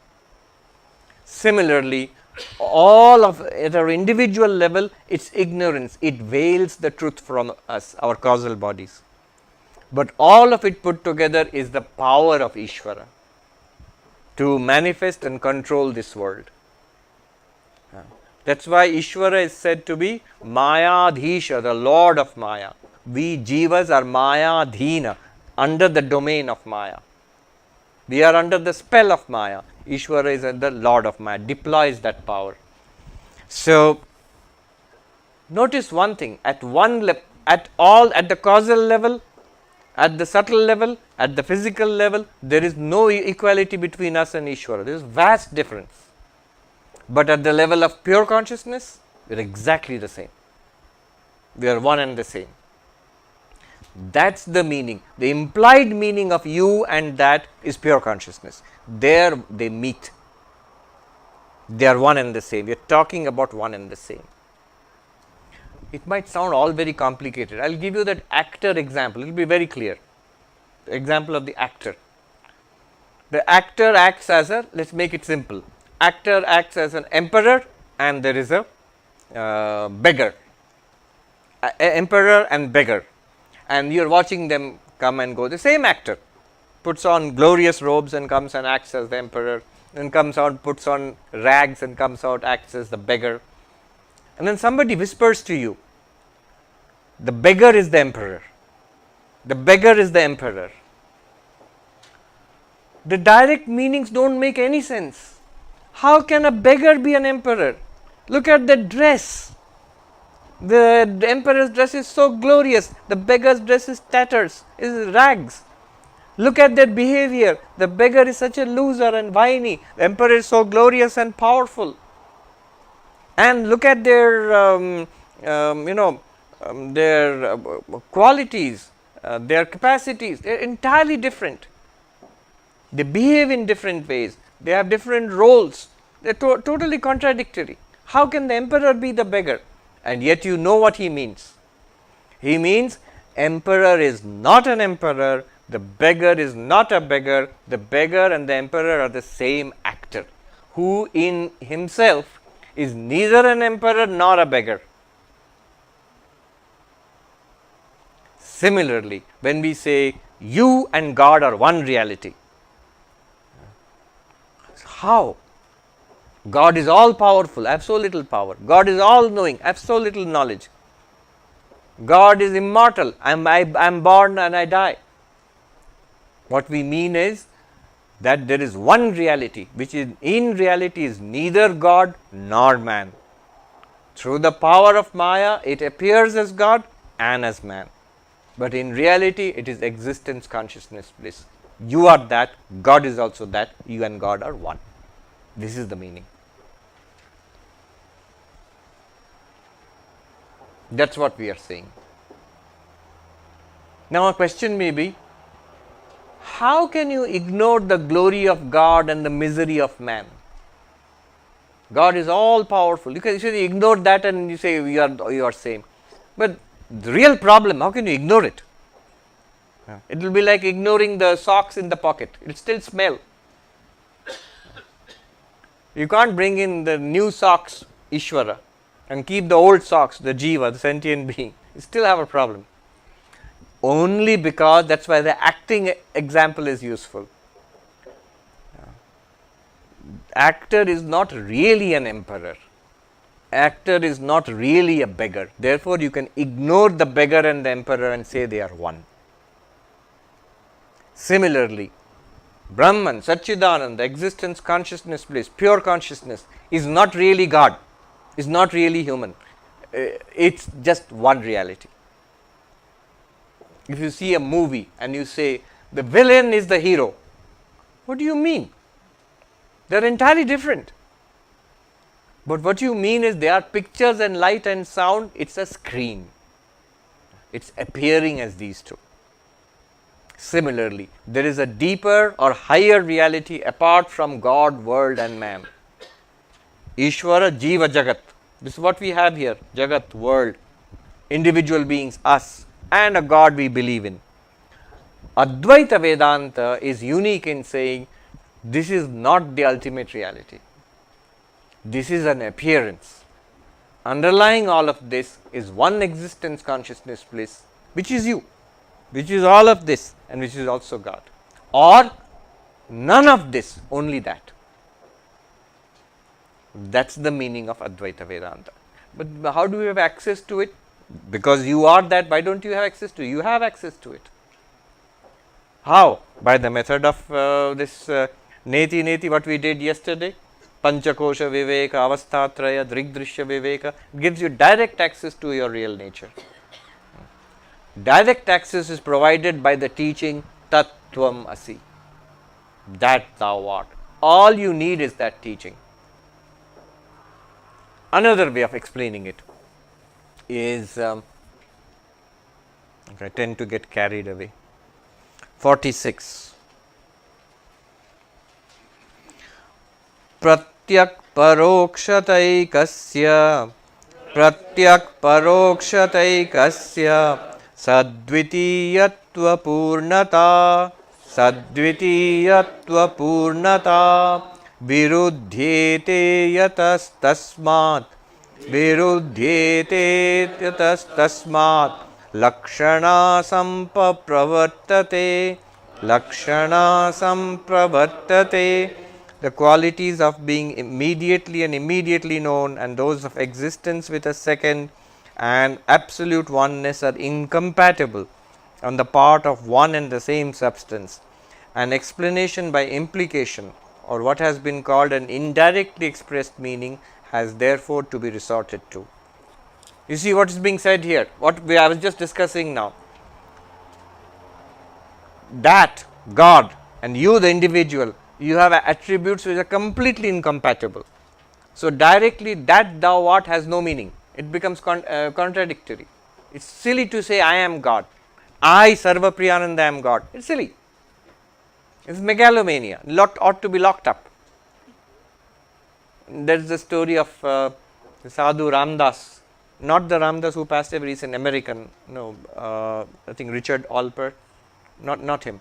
Similarly, all of at our individual level, it's ignorance. It veils the truth from us, our causal bodies. But all of it put together is the power of Ishvara to manifest and control this world. That's why Ishvara is said to be Mayadhisha, the Lord of Maya. We Jivas are Mayadhina, under the domain of Maya. We are under the spell of Maya. Ishvara is the Lord of Maya, deploys that power. So, notice one thing, at the causal level, at the subtle level, at the physical level, there is no equality between us and Ishvara. There is vast difference. But at the level of pure consciousness, we are exactly the same. We are one and the same. That's the meaning. The implied meaning of you and that is pure consciousness. There they meet. They are one and the same. We are talking about one and the same. It might sound all very complicated. I will give you that actor example. It will be very clear. The example of the actor. The actor acts as a, let's make it simple. Actor acts as an emperor and there is a beggar. Emperor and beggar. And you are watching them come and go. The same actor puts on glorious robes and comes and acts as the emperor, then comes out, puts on rags and comes out, acts as the beggar. And then somebody whispers to you, the beggar is the emperor. The beggar is the emperor. The direct meanings don't make any sense. How can a beggar be an emperor? Look at the dress. The emperor's dress is so glorious. The beggar's dress is tatters, is rags. Look at their behavior. The beggar is such a loser and whiny. The emperor is so glorious and powerful. And look at their, their qualities, their capacities. They are entirely different. They behave in different ways. They have different roles. They are totally contradictory. How can the emperor be the beggar? And yet you know what he means. He means emperor is not an emperor. The beggar is not a beggar. The beggar and the emperor are the same actor, who in himself is neither an emperor nor a beggar. Similarly, when we say you and God are one reality, how? God is all powerful, I have so little power. God is all knowing, I have so little knowledge. God is immortal, I am born and I die. What we mean is that there is one reality, which is in reality is neither God nor man. Through the power of Maya, it appears as God and as man. But in reality, it is existence, consciousness, bliss. You are that, God is also that, you and God are one. This is the meaning. That's what we are saying. Now a question may be, how can you ignore the glory of God and the misery of man? God is all powerful. You can ignore that and you say you are same. But the real problem, how can you ignore it? It will be like ignoring the socks in the pocket. It will still smell. You can't bring in the new socks, Ishvara, and keep the old socks, the Jiva, the sentient being. You still have a problem. Only because, that's why the acting example is useful. Actor is not really an emperor. Actor is not really a beggar. Therefore, you can ignore the beggar and the emperor and say they are one. Similarly, Brahman, Satchidananda, existence, consciousness, bliss, pure consciousness is not really God, is not really human. It's just one reality. If you see a movie and you say the villain is the hero, what do you mean? They are entirely different. But what you mean is they are pictures and light and sound, it's a screen. It's appearing as these two. Similarly, there is a deeper or higher reality apart from God, world and man. Ishvara, Jiva, Jagat. This is what we have here: Jagat, world, individual beings, us, and a God we believe in. Advaita Vedanta is unique in saying this is not the ultimate reality. This is an appearance. Underlying all of this is one existence, consciousness, bliss, which is you, which is all of this, and which is also God. Or none of this, only that. That's the meaning of Advaita Vedanta. But how do you have access to it? Because you are that, why don't you have access to it? You have access to it. How? By the method of this Neti Neti, what we did yesterday. Panchakosha Viveka, Avasthatraya, Drigdrishya Viveka, gives you direct access to your real nature. Direct access is provided by the teaching Tattvam Asi, that thou art. All you need is that teaching. Another way of explaining it is, I tend to get carried away. 46. Pratyak parokshataikasya sadvitiyatva purnata viruddhyete yatastasmat lakshana sampravartate, the qualities of being immediately and immediately known, and those of existence with a second and absolute oneness are incompatible on the part of one and the same substance. An explanation by implication, or what has been called an indirectly expressed meaning, has therefore to be resorted to. You see what is being said here, what I was just discussing now. That God and you, the individual, you have attributes which are completely incompatible. So, directly that thou art has no meaning, it becomes contradictory. It is silly to say I am God, I Sarvapriyananda am God, it is silly. It is megalomania, ought to be locked up. That is the story of Sadhu Ramdas, not the Ramdas who passed away, is an American, no, I think Richard Alpert, not him.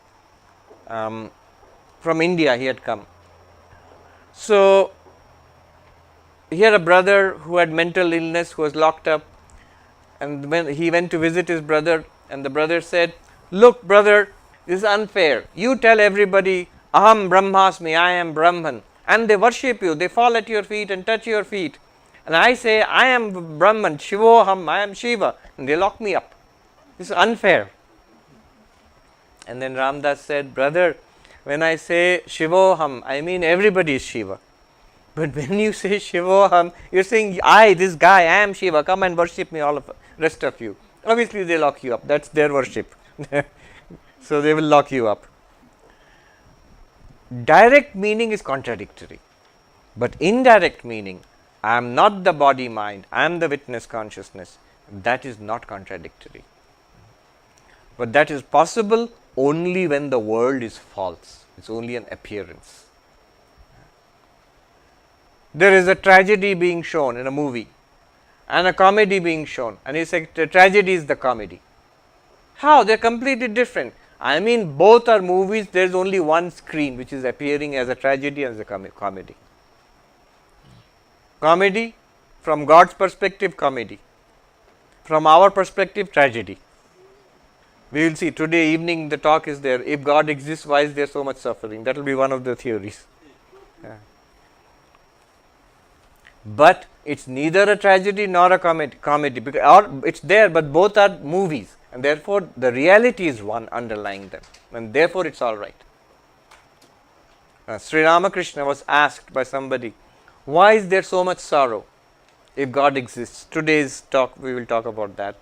From India he had come. So, he had a brother who had mental illness, who was locked up, and when he went to visit his brother, and the brother said, look brother, this is unfair, you tell everybody Aham Brahmasmi, I am Brahman, and they worship you, they fall at your feet and touch your feet, and I say I am Brahman, Shivoham, I am Shiva, and they lock me up. This is unfair. And then Ramdas said, brother, when I say Shivoham, I mean everybody is Shiva. But when you say Shivoham, you are saying I, this guy, I am Shiva, come and worship me, all of rest of you. Obviously they lock you up, that is their worship. So they will lock you up. Direct meaning is contradictory, but indirect meaning, I am not the body mind, I am the witness consciousness, that is not contradictory. But that is possible only when the world is false, it is only an appearance. There is a tragedy being shown in a movie and a comedy being shown, and you say the tragedy is the comedy. How? They are completely different. I mean, both are movies, there is only one screen which is appearing as a tragedy and as a comedy. Comedy, from God's perspective, comedy. From our perspective, tragedy. We will see today evening the talk is there, if God exists, why is there so much suffering? That will be one of the theories. But it is neither a tragedy nor a comedy, because, or it is there, but both are movies, and therefore the reality is one underlying them, and therefore it is all right. Sri Ramakrishna was asked by somebody, why is there so much sorrow if God exists? Today's talk we will talk about that.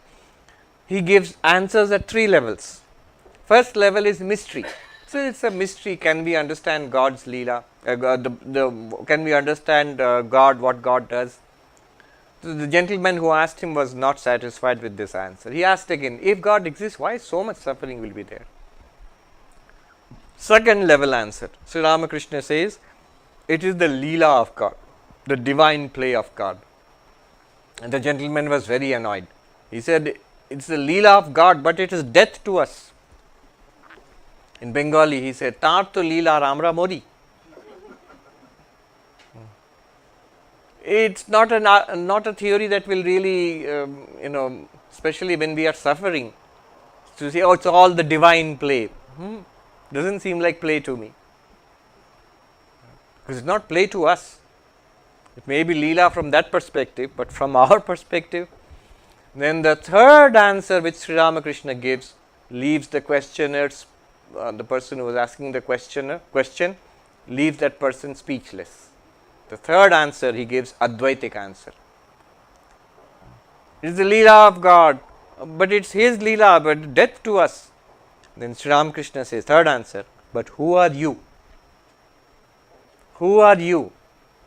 He gives answers at 3 levels. First level is mystery. So, it is a mystery, can we understand God's Leela, can we understand God, what God does? So, the gentleman who asked him was not satisfied with this answer. He asked again, if God exists, why so much suffering will be there? Second level answer, Sri Ramakrishna says, it is the Leela of God, the divine play of God. And the gentleman was very annoyed. He said, it's the Leela of God, but it is death to us. In Bengali, he said, Tar to Leela Ramra Mori. It's not a theory that will really, especially when we are suffering, to say, oh, it's all the divine play. Doesn't seem like play to me. Because it's not play to us. It may be Leela from that perspective, but from our perspective, then the third answer which Sri Ramakrishna gives leaves the questioners, the person who was asking the question, leaves that person speechless. The third answer he gives, Advaitic answer. It is the Leela of God, but it's His Leela, but death to us. Then Sri Ramakrishna says, third answer, but who are you? Who are you?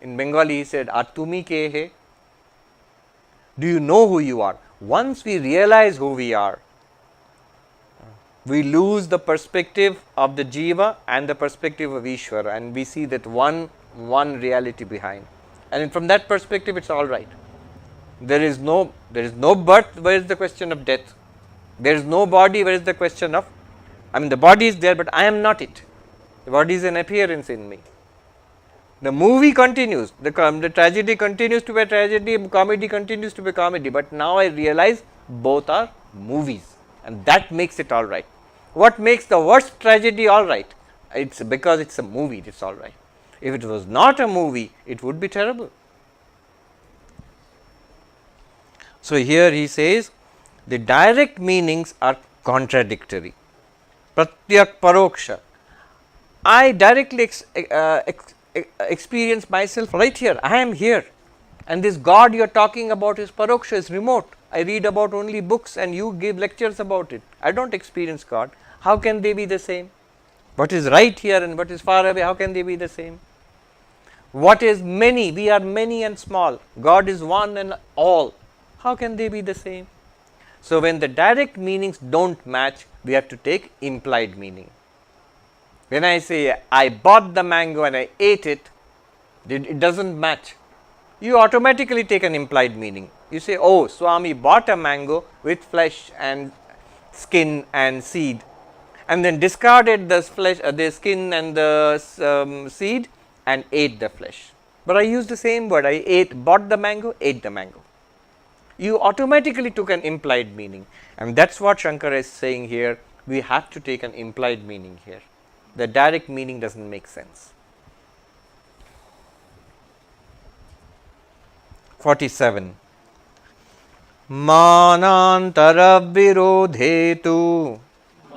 In Bengali he said, Atumi ke he? Do you know who you are? Once we realize who we are, we lose the perspective of the Jiva and the perspective of Ishvara, and we see that one reality behind. And from that perspective, it's all right. There is no birth, where is the question of death? There is no body, where is the question of, the body is there, but I am not it. The body is an appearance in me. The movie continues, the tragedy continues to be a tragedy, comedy continues to be comedy, but now I realize both are movies, and that makes it all right. What makes the worst tragedy all right? It's because it's a movie, it's all right. If it was not a movie, it would be terrible. So here he says, the direct meanings are contradictory. Pratyak Paroksha. I directly experience myself right here. I am here. And this God you are talking about is Paroksha, is remote. I read about only books and you give lectures about it. I don't experience God. How can they be the same? What is right here and what is far away, how can they be the same? What is many? We are many and small. God is one and all. How can they be the same? So when the direct meanings don't match, we have to take implied meaning. When I say, I bought the mango and I ate it, it doesn't match. You automatically take an implied meaning. You say, oh, Swami bought a mango with flesh and skin and seed, and then discarded the flesh, the skin and the seed, and ate the flesh. But I used the same word. I bought the mango, ate the mango. You automatically took an implied meaning, and that's what Shankara is saying here. We have to take an implied meaning here. The direct meaning doesn't make sense. 47. Manantara virodhetu,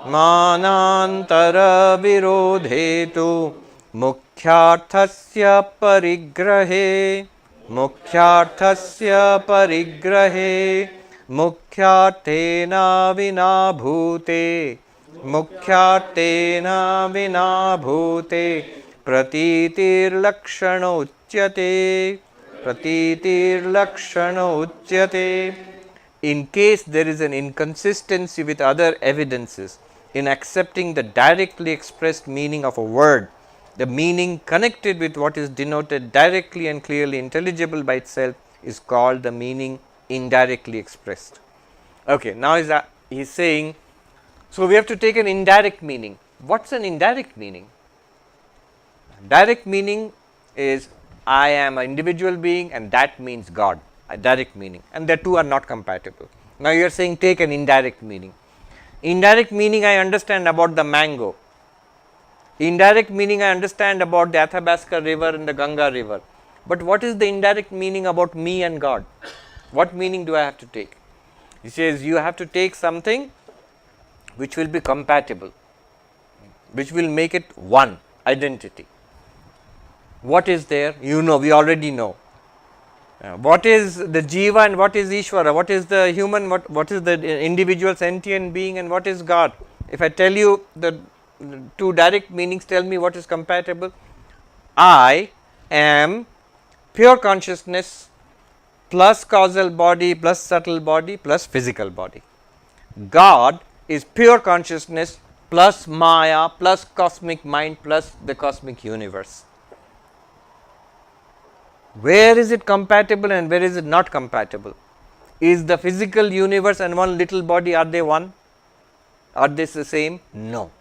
manantara virodhetu, mukhyarthasya parigrahe, mukhyarthasya parigrahe, mukhyarthena vina bhute, mukhyarthena vina bhute, pratitir lakshana uchyate, pratitir lakshana uchyate. In case there is an inconsistency with other evidences in accepting the directly expressed meaning of a word, the meaning connected with what is denoted directly and clearly intelligible by itself is called the meaning indirectly expressed. Okay, now he is saying, so we have to take an indirect meaning. What's an indirect meaning? Direct meaning is I am an individual being and that means God, a direct meaning, and the two are not compatible. Now you are saying take an indirect meaning. Indirect meaning I understand about the mango. Indirect meaning I understand about the Athabasca river and the Ganga river. But what is the indirect meaning about me and God? What meaning do I have to take? He says you have to take something which will be compatible, which will make it one identity. What is there? You know, we already know. What is the Jiva and what is Ishvara? What is the human, what is the individual sentient being and what is God? If I tell you the two direct meanings, tell me what is compatible. I am pure consciousness plus causal body plus subtle body plus physical body. God is pure consciousness plus Maya plus cosmic mind plus the cosmic universe. Where is it compatible and where is it not compatible? Is the physical universe and one little body, are they one? Are they the same? No.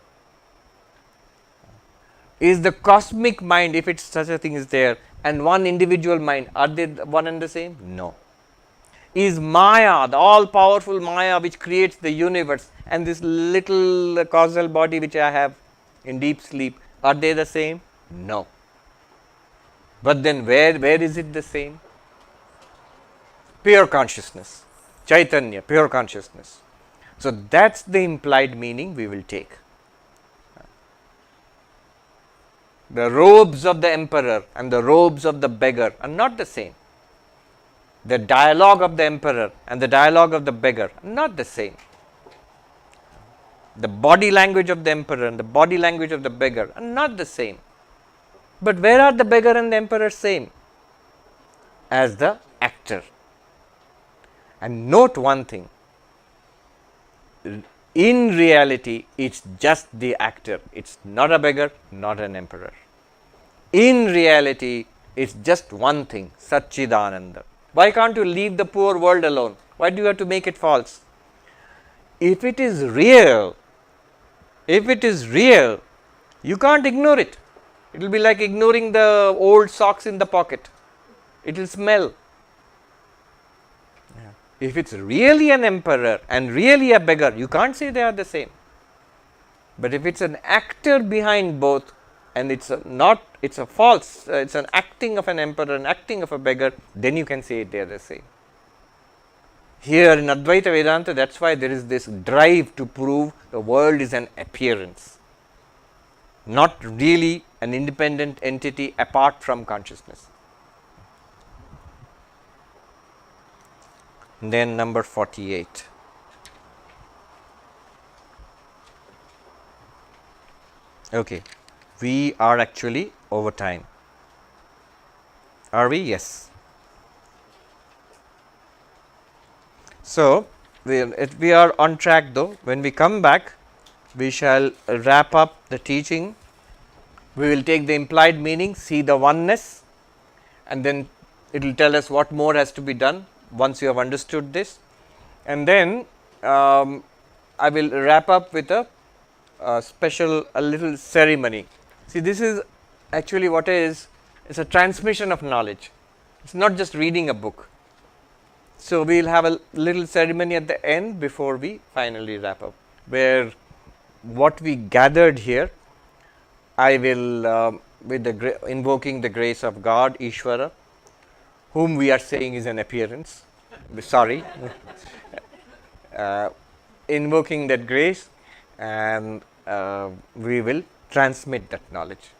Is the cosmic mind, if it's such a thing is there, and one individual mind, are they one and the same? No. Is Maya, the all powerful Maya which creates the universe, and this little causal body which I have in deep sleep, are they the same? No. But then where is it the same? Pure consciousness, Chaitanya, pure consciousness. So that's the implied meaning we will take. The robes of the emperor and the robes of the beggar are not the same. The dialogue of the emperor and the dialogue of the beggar are not the same. The body language of the emperor and the body language of the beggar are not the same. But where are the beggar and the emperor same? As the actor. And note one thing, in reality it's just the actor, it's not a beggar, not an emperor. In reality it's just one thing, Satchidananda. Why can't you leave the poor world alone? Why do you have to make it false? If it is real, you can't ignore it. It will be like ignoring the old socks in the pocket. It will smell. If it's really an emperor and really a beggar, you can't say they are the same. But if it's an actor behind both, and it's a false, it's an acting of an emperor and acting of a beggar, then you can say they are the same. Here in Advaita Vedanta, that's why there is this drive to prove the world is an appearance, not really an independent entity apart from consciousness. Then number 48. Okay, we are actually over time. Are we? Yes. So, we are on track though. When we come back, we shall wrap up the teaching. We will take the implied meaning, see the oneness, and then it will tell us what more has to be done once you have understood this. And then I will wrap up with a little ceremony. See, this is actually what is, it's a transmission of knowledge. It's not just reading a book. So, we will have a little ceremony at the end before we finally wrap up, where what we gathered here, I will with invoking the grace of God, Ishvara, whom we are saying is an appearance, sorry, invoking that grace, and we will transmit that knowledge.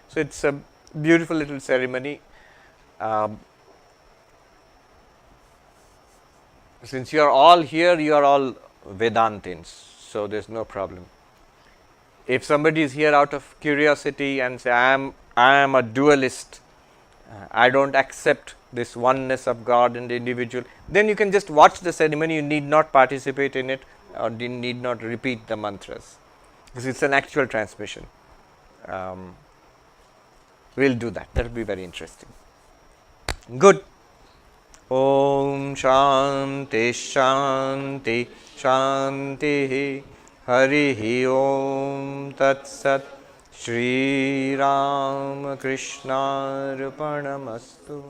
So, it is a beautiful little ceremony. Since you are all here, you are all Vedantins, so there is no problem. If somebody is here out of curiosity and say, I am a dualist, I don't accept this oneness of God and the individual, then you can just watch the ceremony, you need not participate in it or need not repeat the mantras, because it is an actual transmission. We will do that, that will be very interesting. Good. Om Shanti Shanti Shanti Harihi Om Tat Sat Shri Ram Krishna Arpanamastu.